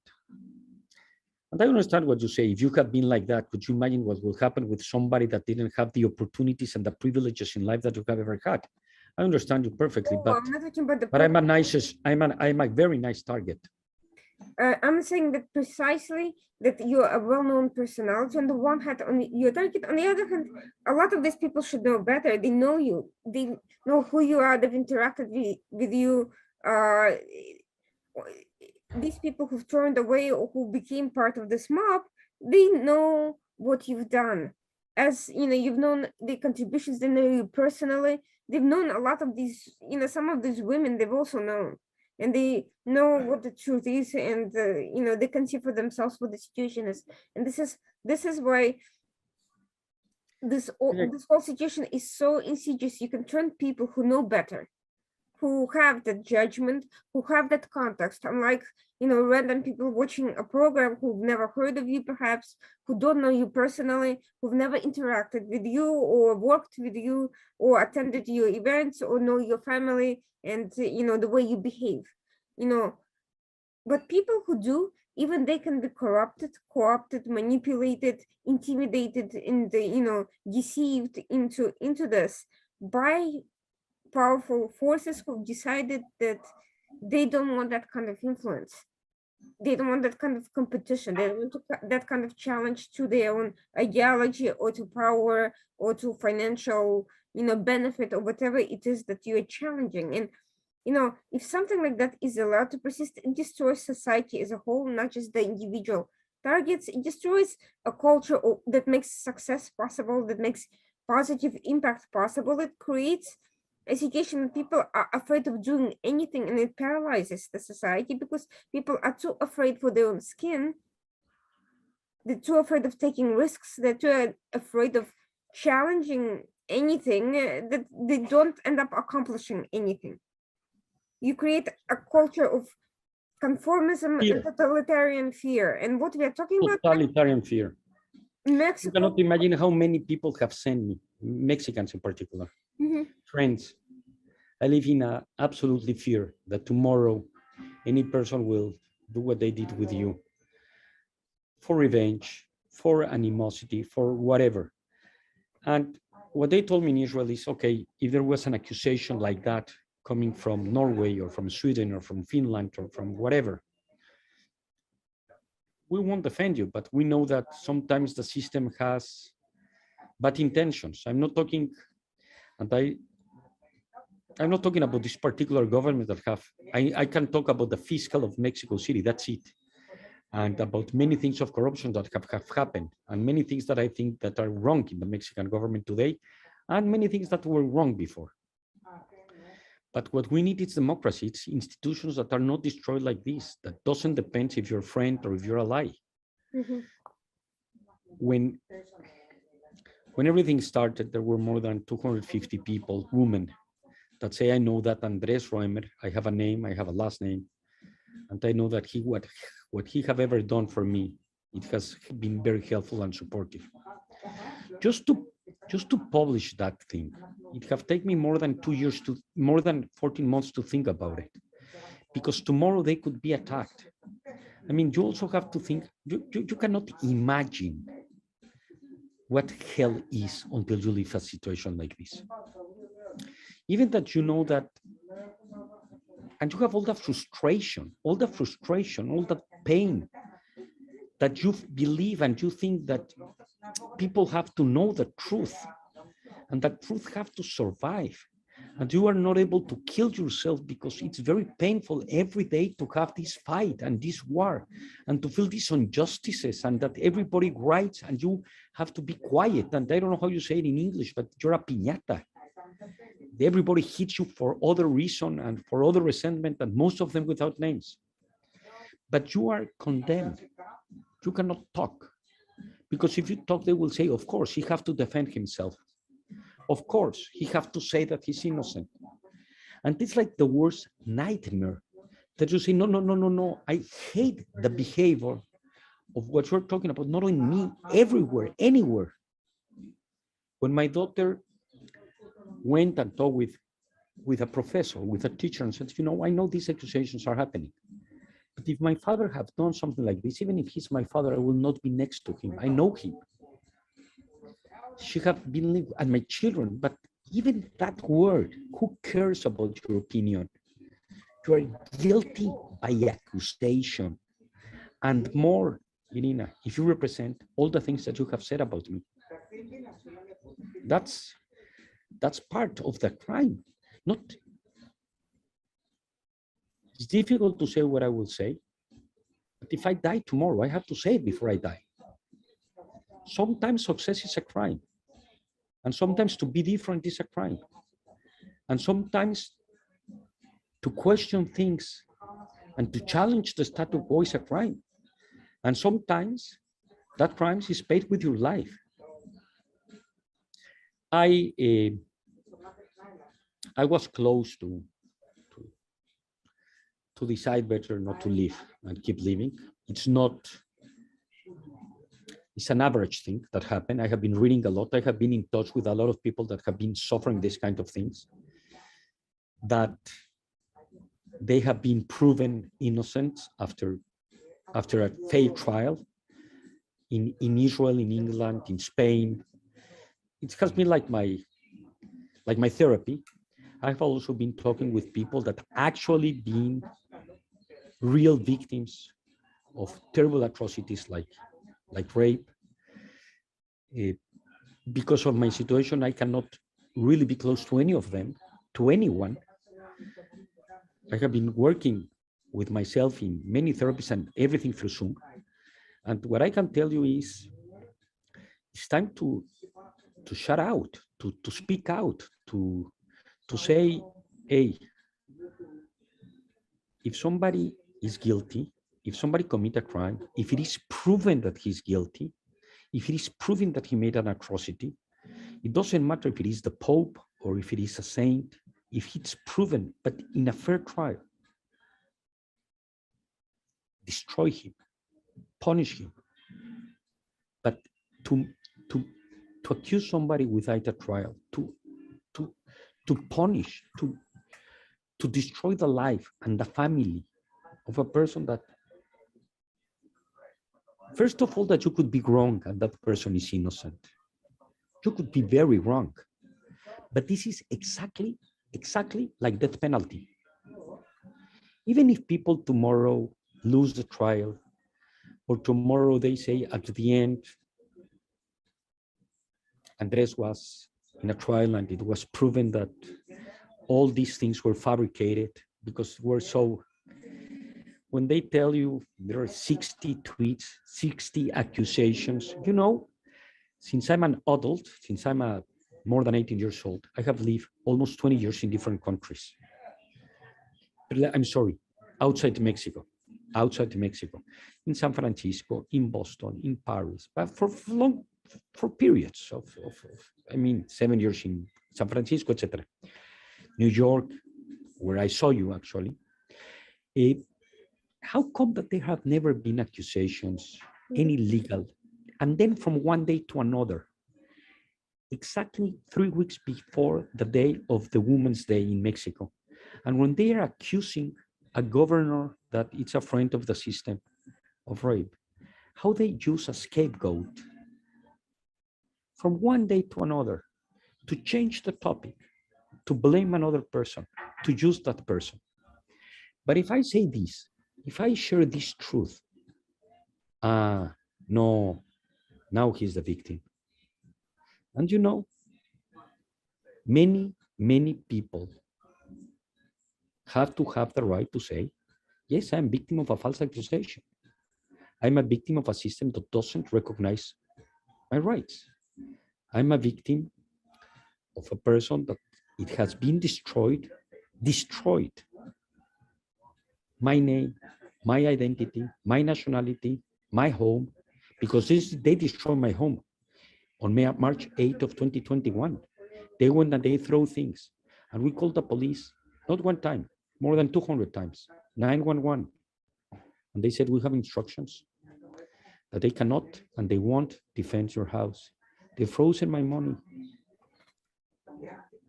And I understand what you say. If you have been like that, could you imagine what will happen with somebody that didn't have the opportunities and the privileges in life that you have ever had? I understand you perfectly, but I'm not talking about the I'm a very nice target. I'm saying that precisely that you're a well-known personality on the one hand, on your target. On the other hand, a lot of these people should know better. They know you. They know who you are. They've interacted with you. These people who've turned away or who became part of this mob, they know what you've done. As you know, you've known the contributions. They know you personally. They've known a lot of these. Some of these women they've also known. And they know what the truth is, and they can see for themselves what the situation is. And this is why this whole situation is so insidious. You can turn people who know better, who have that judgment, who have that context, unlike random people watching a program who've never heard of you, perhaps, who don't know you personally, who've never interacted with you or worked with you or attended your events or know your family and the way you behave. But people who do, even they can be corrupted, co-opted, manipulated, intimidated, and deceived into this by powerful forces who've decided that they don't want that kind of influence. They don't want that kind of competition. They don't want that kind of challenge to their own ideology or to power or to financial, benefit or whatever it is that you are challenging. And, if something like that is allowed to persist, it destroys society as a whole, not just the individual targets. It destroys a culture that makes success possible, that makes positive impact possible. It creates a situation that people are afraid of doing anything, and it paralyzes the society because people are too afraid for their own skin. They're too afraid of taking risks. They're too afraid of challenging anything, that they don't end up accomplishing anything. You create a culture of conformism and Fear, totalitarian fear. And what we are talking about totalitarian fear. You Mexico. cannot imagine how many people have sent me, Mexicans in particular, friends. I live in a absolutely fear that tomorrow any person will do what they did with you for revenge, for animosity, for whatever. And what they told me in Israel is, okay, if there was an accusation like that coming from Norway or from Sweden or from Finland or from whatever, we won't defend you, but we know that sometimes the system has bad intentions. I'm not talking, and I'm not talking about this particular government that have, I can talk about the fiscal of Mexico City, that's it. And about many things of corruption that have happened, and many things that I think that are wrong in the Mexican government today, and many things that were wrong before. But what we need is democracy. It's institutions that are not destroyed like this, that doesn't depend if you're a friend or if you're a ally. When everything started, there were more than 250 people, women, that say, I know that Andrés Roemer, I have a name, I have a last name, and I know that what he have ever done for me, it has been very helpful and supportive. Just to publish that thing, it have taken me more than 2 years more than 14 months to think about it, because tomorrow they could be attacked. I mean, you also have to think, you cannot imagine what hell is until you live a situation like this. Even that you know that, and you have all the frustration, all the pain that you believe and you think that people have to know the truth, and that truth have to survive. And you are not able to kill yourself because it's very painful every day to have this fight and this war and to feel these injustices, and that everybody writes and you have to be quiet. And I don't know how you say it in English, but you're a piñata. Everybody hits you for other reason and for other resentment, and most of them without names. But you are condemned. You cannot talk, because if you talk, they will say, of course, he have to defend himself. Of course, he have to say that he's innocent. And it's like the worst nightmare that you say, no. I hate the behavior of what you're talking about, not only me, everywhere, anywhere. When my daughter went and talked with a professor, with a teacher, and said, I know these accusations are happening, but if my father have done something like this, even if he's my father, I will not be next to him. I know him. She have been living, and my children, but even that word, who cares about your opinion? You are guilty by accusation. And more, Irina, if you represent all the things that you have said about me, that's part of the crime. It's difficult to say what I will say, but if I die tomorrow, I have to say it before I die. Sometimes success is a crime, and sometimes to be different is a crime, and sometimes to question things and to challenge the status quo is a crime, and sometimes that crime is paid with your life. I was close to decide better not to live and keep living. It's an average thing that happened. I have been reading a lot. I have been in touch with a lot of people that have been suffering this kind of things, that they have been proven innocent after a failed trial in Israel, in England, in Spain. It has been like my therapy. I've also been talking with people that actually been real victims of terrible atrocities like rape. Because of my situation, I cannot really be close to any of them, to anyone. I have been working with myself in many therapies and everything through Zoom. And what I can tell you is it's time to shut out, to speak out, to say, hey, if somebody is guilty, if somebody commit a crime, if it is proven that he's guilty, if it is proven that he made an atrocity, it doesn't matter if it is the Pope or if it is a saint, if it's proven, but in a fair trial, destroy him, punish him. But to accuse somebody without a trial, to punish, to destroy the life and the family of a person that, first of all, that you could be wrong and that person is innocent. You could be very wrong. But this is exactly like death penalty. Even if people tomorrow lose the trial, or tomorrow they say at the end, Andrés was in a trial and it was proven that all these things were fabricated because we're so, when they tell you there are 60 tweets, 60 accusations, you know, since I'm an adult, since I'm more than 18 years old, I have lived almost 20 years in different countries. I'm sorry, outside Mexico, in San Francisco, in Boston, in Paris, but for periods of I mean, 7 years in San Francisco, etc. New York, where I saw you actually. How come that there have never been accusations, any legal, and then from one day to another, exactly 3 weeks before the day of the Women's Day in Mexico, and when they are accusing a governor that it's a friend of the system of rape, how they use a scapegoat from one day to another to change the topic, to blame another person, to use that person. But if I say this, if I share this truth, no, now he's the victim. And you know, many people have to have the right to say, yes, I'm a victim of a false accusation. I'm a victim of a system that doesn't recognize my rights. I'm a victim of a person that it has been destroyed my name, my identity, my nationality, my home, because they destroyed my home on March 8th of 2021. They went and they throw things, and we called the police, not one time, more than 200 times, 911. And they said, we have instructions that they cannot and they won't defend your house. They frozen my money.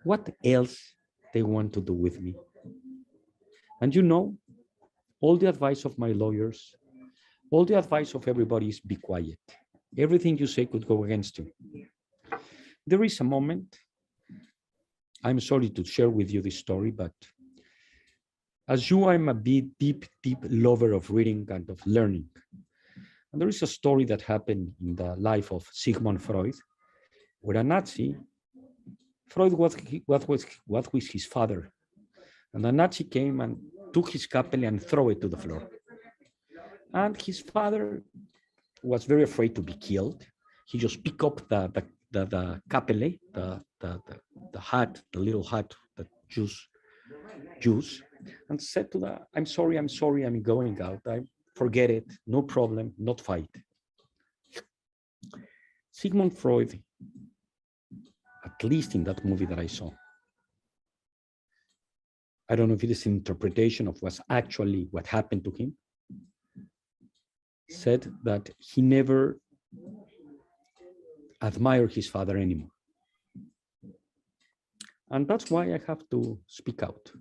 What else they want to do with me? And you know, all the advice of my lawyers, all the advice of everybody is be quiet. Everything you say could go against you. There is a moment, I'm sorry to share with you this story, but as you, I'm a deep lover of reading and of learning. And there is a story that happened in the life of Sigmund Freud, where a Nazi, Freud was his father. And the Nazi came and took his capelle and threw it to the floor. And his father was very afraid to be killed. He just picked up the capelle, the hat, the little hat that Jews use, and said to the, I'm sorry, I'm going out. I forget it, no problem, not fight. Sigmund Freud, at least in that movie that I saw, I don't know if it is an interpretation of what's actually what happened to him, said that he never admired his father anymore. And that's why I have to speak out.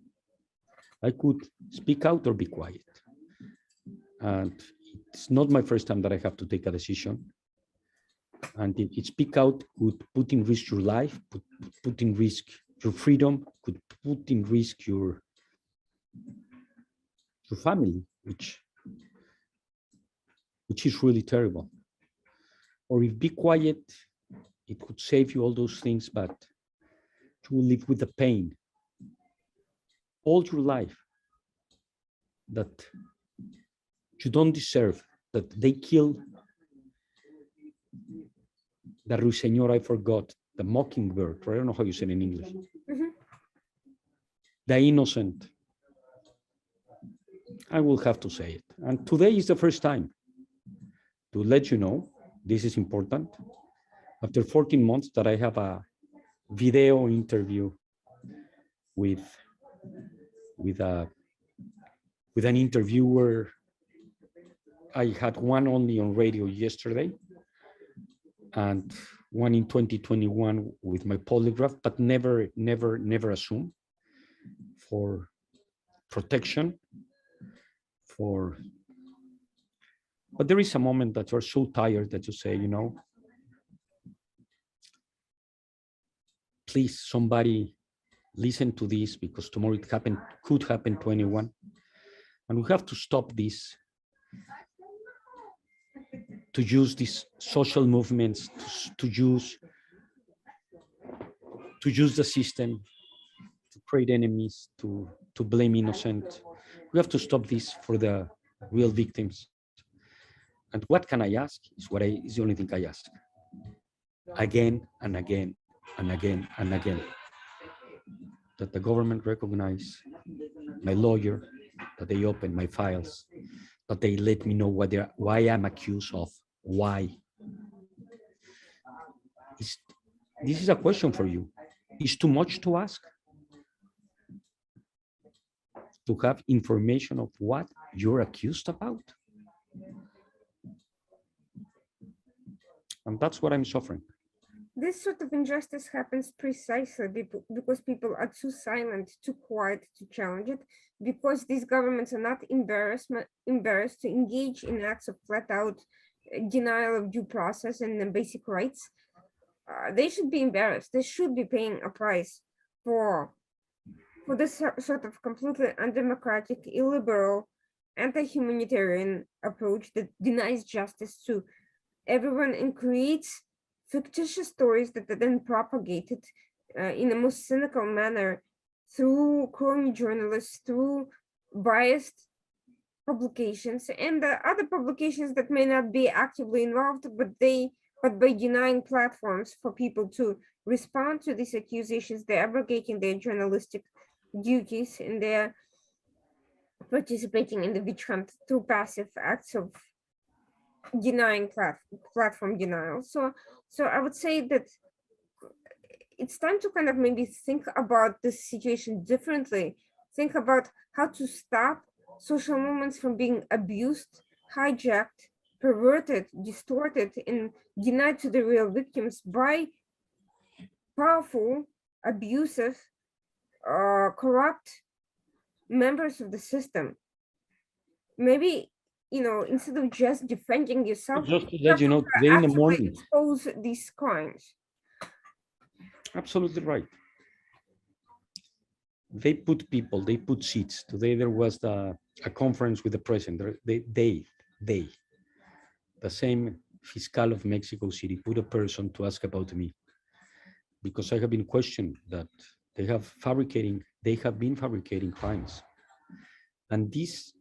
I could speak out or be quiet. And it's not my first time that I have to take a decision. And if speak out could put in risk your life, put in risk your freedom, could put in risk your family, which is really terrible. Or if be quiet, it could save you all those things, but you will live with the pain all your life that you don't deserve, that they kill the ruiseñor, I forgot, the mockingbird, or I don't know how you say it in English. The innocent. I will have to say it. And today is the first time to let you know, this is important, after 14 months that I have a video interview with an interviewer. I had one only on radio yesterday and one in 2021 with my polygraph, but never assume, for protection, but there is a moment that you're so tired that you say, you know, please, somebody listen to this, because tomorrow it could happen to anyone. And we have to stop this, to use these social movements, to use the system, to create enemies, to blame innocent. We have to stop this for the real victims. And what can I ask is the only thing I ask. Again and again and again and again. That the government recognize my lawyer, that they open my files, that they let me know why I'm accused of, why. This is a question for you. Is too much to ask? To have information of what you're accused about? And that's what I'm suffering. This sort of injustice happens precisely because people are too silent, too quiet to challenge it, because these governments are not embarrassed to engage in acts of flat-out denial of due process and basic rights. They should be embarrassed. They should be paying a price for this sort of completely undemocratic, illiberal, anti-humanitarian approach that denies justice to everyone and creates fictitious stories that are then propagated in the most cynical manner through crony journalists, through biased publications, and the other publications that may not be actively involved, but by denying platforms for people to respond to these accusations, they're abrogating their journalistic duties, and they're participating in the witch hunt through passive acts of denying platform denial. So I would say that it's time to kind of maybe think about this situation differently. Think about how to stop social movements from being abused, hijacked, perverted, distorted, and denied to the real victims by powerful, abusive, corrupt members of the system. Maybe, you know, instead of just defending yourself, just to let you know, today in the morning, expose these crimes. Absolutely right. They put seats. Today there was a conference with the president. The same fiscal of Mexico City put a person to ask about me, because I have been questioned that they have been fabricating crimes. And this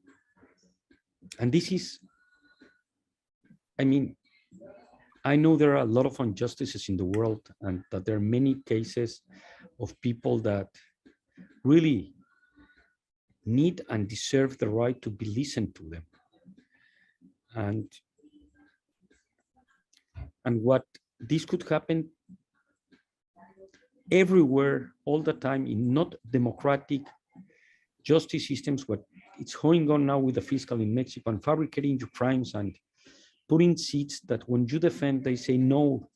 is, I mean, I know there are a lot of injustices in the world, and that there are many cases of people that really need and deserve the right to be listened to them. And what this could happen everywhere, all the time, in not democratic justice systems, what it's going on now with the fiscal in Mexico, and fabricating your crimes and putting seats that when you defend, they say, no,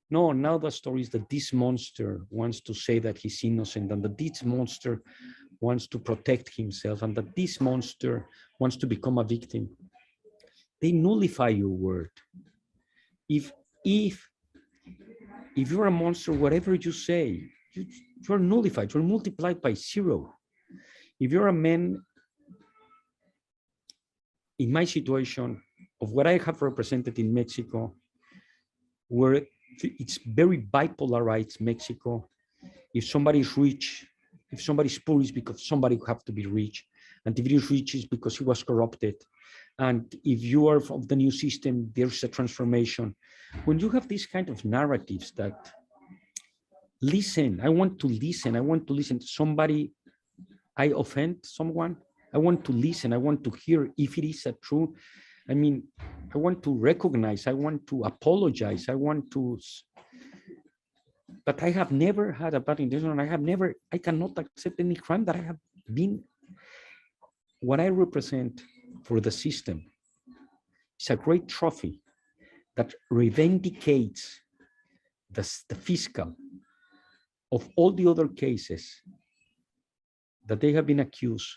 now the story is that this monster wants to say that he's innocent, and that this monster wants to protect himself, and that this monster wants to become a victim. They nullify your word. If you're a monster, whatever you say, you're nullified, you're multiplied by 0. If you're a man, in my situation of what I have represented in Mexico, where it's very bipolarized Mexico, if somebody is rich, if somebody is poor, it's because somebody have to be rich. And if he is rich, it's because he was corrupted. And if you are of the new system, there's a transformation. When you have these kind of narratives that listen, I want to listen, I want to listen to somebody, I offend someone, I want to listen, I want to hear if it is a true, I mean, I want to recognize, I want to apologize, I want to, but I have never had a bad intention. I cannot accept any crime that I have been. What I represent for the system is a great trophy that revindicates the fiscal of all the other cases that they have been accused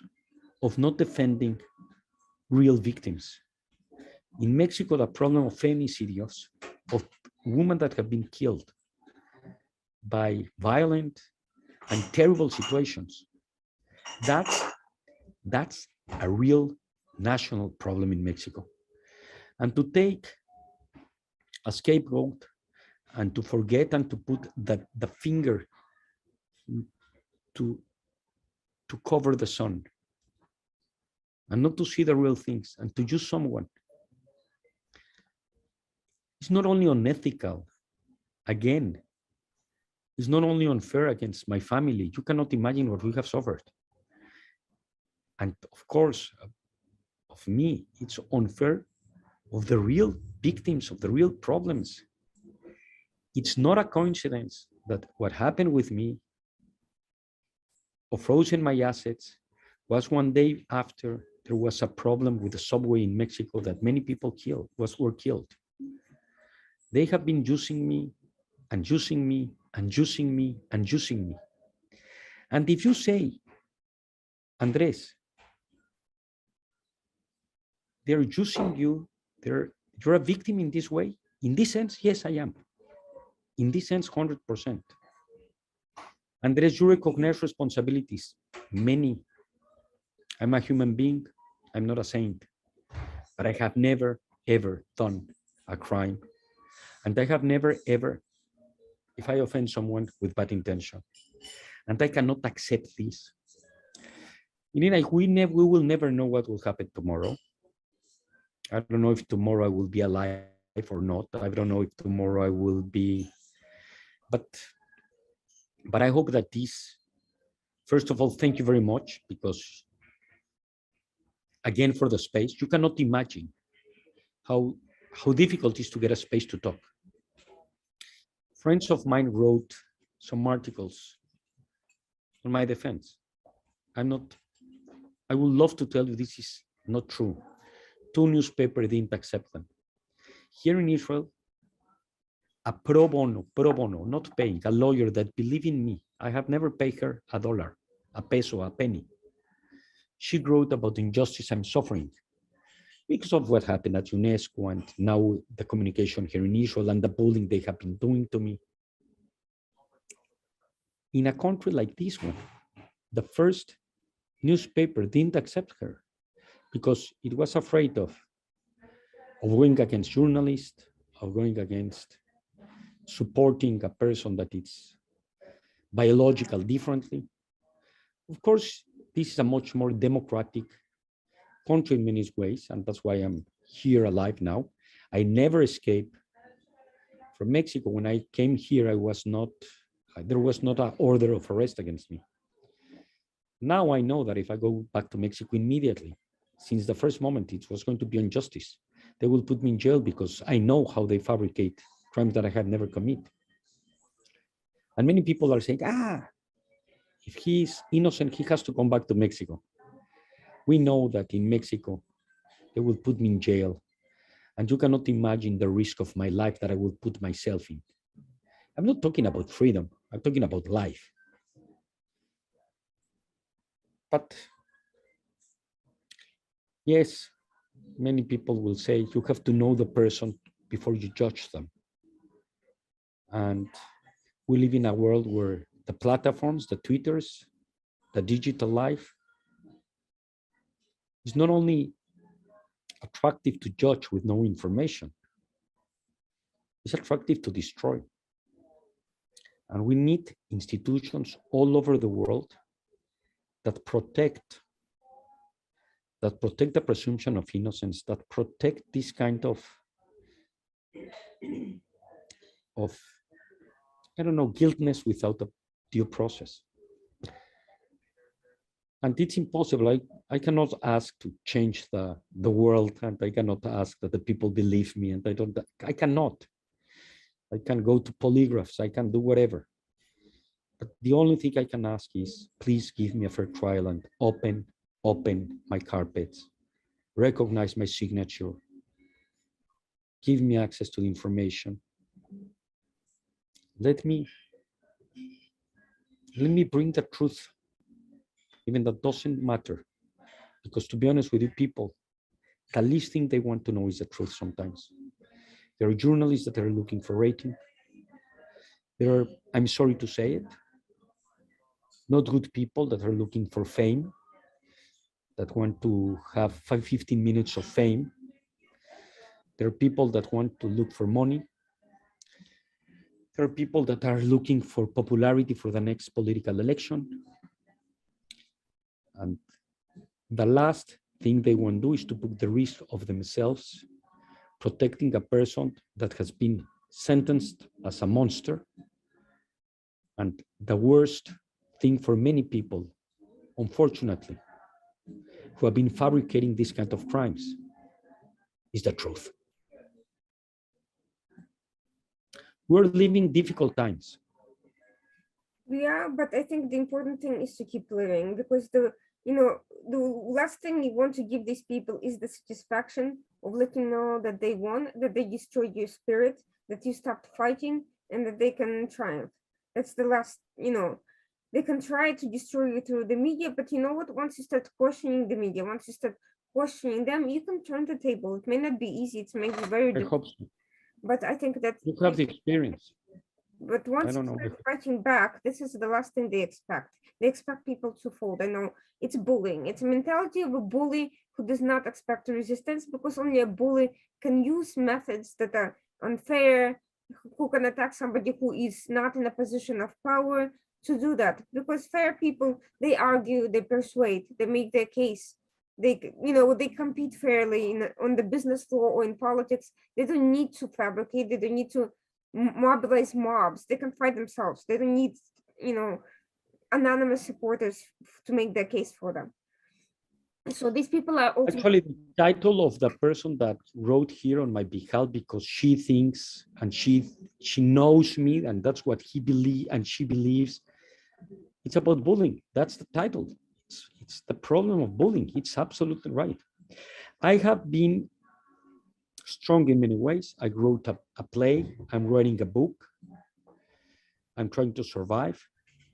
of not defending real victims. In Mexico, the problem of feminicidios, of women that have been killed by violent and terrible situations, that's a real national problem in Mexico. And to take a scapegoat and to forget and to put the finger to cover the sun and not to see the real things and to use someone, it's not only unethical, again, it's not only unfair against my family. You cannot imagine what we have suffered. And of course, of me, it's unfair of the real victims, of the real problems. It's not a coincidence that what happened with me, of frozen my assets, was one day after there was a problem with the subway in Mexico that many people were killed. They have been using me and using me and using me and using me. And if you say, Andrés, they're using you, you're a victim in this way, in this sense, yes, I am. In this sense, 100%. Andrés, you recognize responsibilities, many. I'm a human being, I'm not a saint, but I have never, ever done a crime. And I have never, ever, if I offend someone with bad intention, and I cannot accept this. We will never know what will happen tomorrow. I don't know if tomorrow I will be alive or not. I don't know if tomorrow I will be, but I hope that this, first of all, thank you very much, because again, for the space, you cannot imagine how difficult it is to get a space to talk. Friends of mine wrote some articles on my defense. I would love to tell you this is not true. 2 newspapers didn't accept them. Here in Israel, a pro bono, not paying, a lawyer that believed in me. I have never paid her $1, a peso, a penny. She wrote about the injustice I'm suffering because of what happened at UNESCO and now the communication here in Israel and the bullying they have been doing to me. In a country like this one, the first newspaper didn't accept her because it was afraid of going against journalists, of going against supporting a person that is biological differently. Of course, this is a much more democratic country in many ways, and that's why I'm here alive now. I never escaped from Mexico. When I came here, there was not an order of arrest against me. Now I know that if I go back to Mexico immediately, since the first moment it was going to be injustice, they will put me in jail because I know how they fabricate crimes that I have never committed. And many people are saying, if he's innocent, he has to come back to Mexico. We know that in Mexico, they will put me in jail. And you cannot imagine the risk of my life that I will put myself in. I'm not talking about freedom. I'm talking about life. But yes, many people will say you have to know the person before you judge them. And we live in a world where the platforms, the Twitters, the digital life is not only attractive to judge with no information, it's attractive to destroy. And we need institutions all over the world that protect that protect the presumption of innocence, that protect this kind of I don't know, guiltness without a due process. And it's impossible. I cannot ask to change the world, and I cannot ask that the people believe me, and I cannot. I can go to polygraphs, I can do whatever. But the only thing I can ask is, please give me a fair trial and open my carpets, recognize my signature, give me access to the information. Let me bring the truth, even that doesn't matter. Because to be honest with you, people, the least thing they want to know is the truth sometimes. There are journalists that are looking for rating. There are, I'm sorry to say it, not good people that are looking for fame, that want to have 15 minutes of fame. There are people that want to look for money. There are people that are looking for popularity for the next political election. And the last thing they want to do is to put the risk of themselves protecting a person that has been sentenced as a monster. And the worst thing for many people, unfortunately, who have been fabricating these kind of crimes, is the truth. We're living difficult times. Yeah, but I think the important thing is to keep living, because the last thing you want to give these people is the satisfaction of letting know that they won, that they destroyed your spirit, that you stopped fighting, and that they can triumph. That's the last, they can try to destroy you through the media, but you know what? Once you start questioning the media, once you start questioning them, you can turn the table. It may not be easy, it may be very difficult. I hope so. But I think that you have the experience. But once you start fighting back, this is the last thing they expect. They expect people to fold. I know it's bullying. It's a mentality of a bully who does not expect resistance, because only a bully can use methods that are unfair, who can attack somebody who is not in a position of power to do that. Because fair people, they argue, they persuade, they make their case. They compete fairly on the business floor or in politics. They don't need to fabricate. They don't need to mobilize mobs. They can fight themselves. They don't need anonymous supporters to make their case for them. So these people are actually the title of the person that wrote here on my behalf, because she thinks and she knows me, and that's what he believes and she believes. It's about bullying. That's the title. It's the problem of bullying. It's absolutely right. I have been strong in many ways. I wrote a play. I'm writing a book. I'm trying to survive.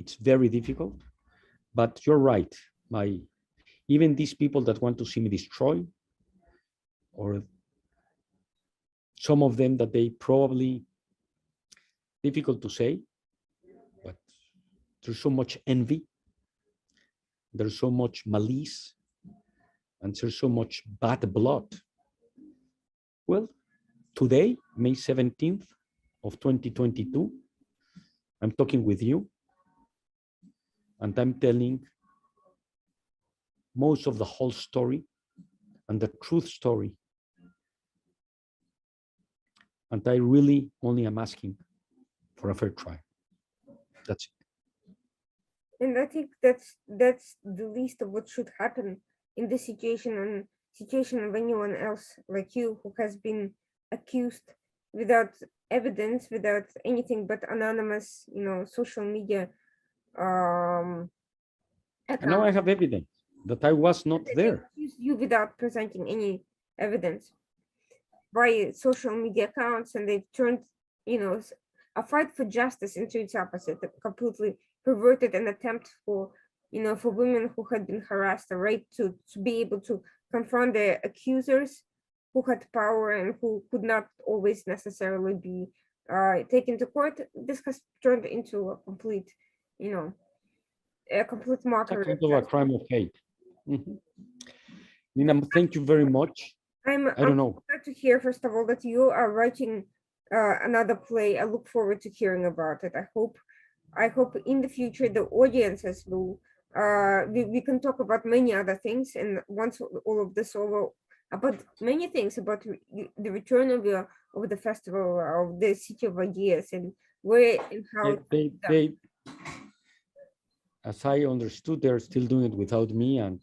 It's very difficult, but you're right. Even these people that want to see me destroy, or some of them that they probably, difficult to say, but there's so much envy, there's so much malice, and there's so much bad blood. Well, today, May 17th of 2022, I'm talking with you, and I'm telling most of the whole story and the truth story. And I really only am asking for a fair trial. That's it. And I think that's the least of what should happen in this situation of anyone else like you, who has been accused without evidence, without anything but anonymous, social media And now I have evidence that I was not there. You without presenting any evidence by social media accounts, and they've turned, a fight for justice into its opposite, a completely perverted an attempt for women who had been harassed or raped to be able to confront their accusers who had power and who could not always necessarily be taken to court. This has turned into a complete, mockery. Kind of a crime of hate. Nina, thank you very much. I don't know. Glad to hear, first of all, that you are writing another play. I look forward to hearing about it. I hope in the future the audiences will we can talk about many other things, and once all of this over, about many things about the return of the festival of the City of Ideas and where and how. They, as I understood, they're still doing it without me, and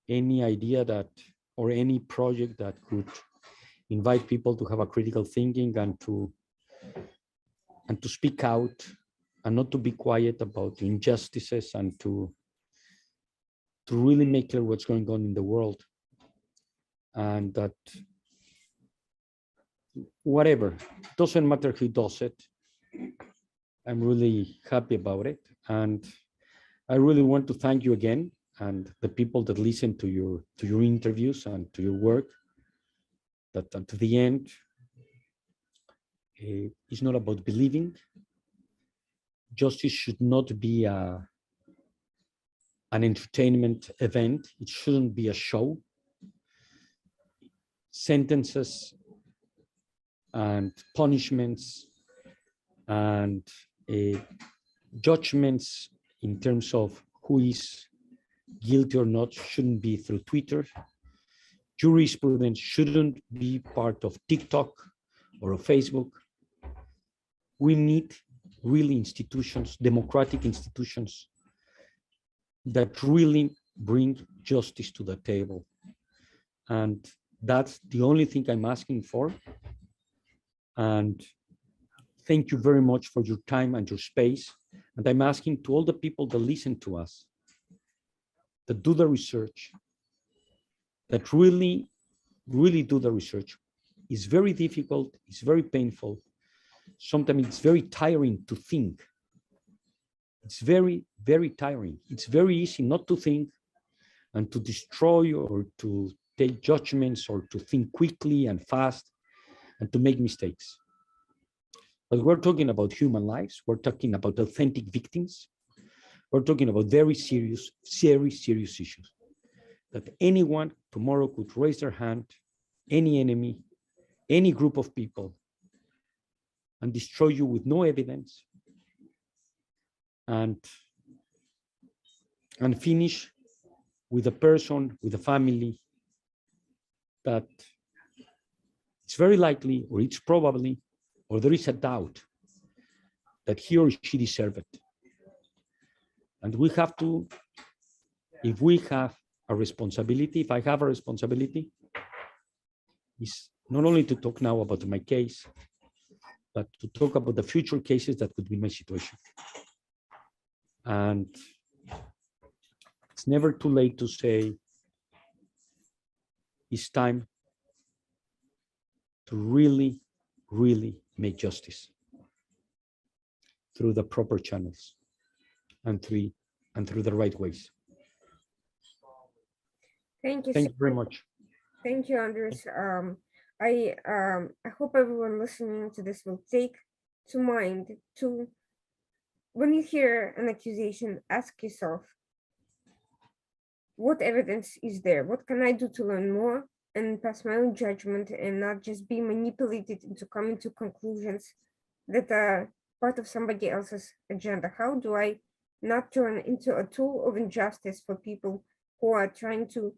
any idea that, or any project that could invite people to have a critical thinking and to speak out and not to be quiet about injustices and to really make clear what's going on in the world, and that whatever, doesn't matter who does it, I'm really happy about it. And I really want to thank you again, and the people that listen to your interviews and to your work, that at the end, it's not about believing. Justice should not be an entertainment event. It shouldn't be a show. Sentences and punishments and judgments in terms of who is guilty or not shouldn't be through Twitter. Jurisprudence shouldn't be part of TikTok or of Facebook. We need really institutions, democratic institutions, that really bring justice to the table. And that's the only thing I'm asking for. And thank you very much for your time and your space. And I'm asking to all the people that listen to us, that do the research, that really do the research. It's very difficult, it's very painful. Sometimes it's very tiring to think. It's very, very tiring. It's very easy not to think and to destroy or to take judgments or to think quickly and fast and to make mistakes. But we're talking about human lives. We're talking about authentic victims. We're talking about very serious issues that anyone tomorrow could raise their hand, any enemy, any group of people, and destroy you with no evidence, and finish with a person, with a family that it's very likely, or it's probably, or there is a doubt that he or she deserved it. And we have to, if we have a responsibility, if I have a responsibility, is not only to talk now about my case, but to talk about the future cases that could be my situation. And it's never too late to say, it's time to really make justice through the proper channels and through the right ways. Thank you. Thank you very much. Thank you, Andrés. I hope everyone listening to this will take to mind to, when you hear an accusation, ask yourself, what evidence is there? What can I do to learn more and pass my own judgment and not just be manipulated into coming to conclusions that are part of somebody else's agenda? How do I not turn into a tool of injustice for people who are trying to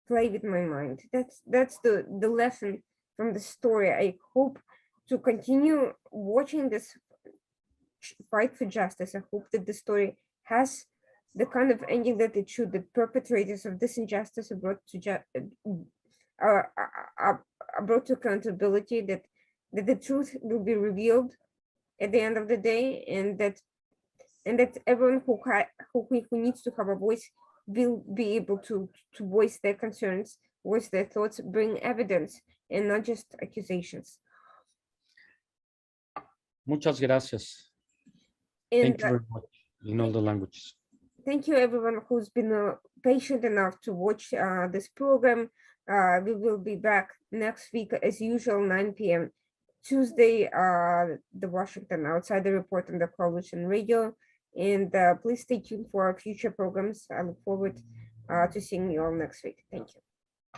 play with my mind? That's the lesson from the story. I hope to continue watching this fight for justice. I hope that the story has the kind of ending that it should. The perpetrators of this injustice are brought to accountability, that the truth will be revealed at the end of the day, and that everyone who needs to have a voice will be able to voice their concerns, voice their thoughts, bring evidence, and not just accusations. Muchas gracias. And thank you very much in all the languages. Thank you, everyone who's been patient enough to watch this program. We will be back next week as usual, 9 p.m. Tuesday, the Washington Outsider Report on the Coalition Radio. And please stay tuned for our future programs. I look forward to seeing you all next week. Thank you.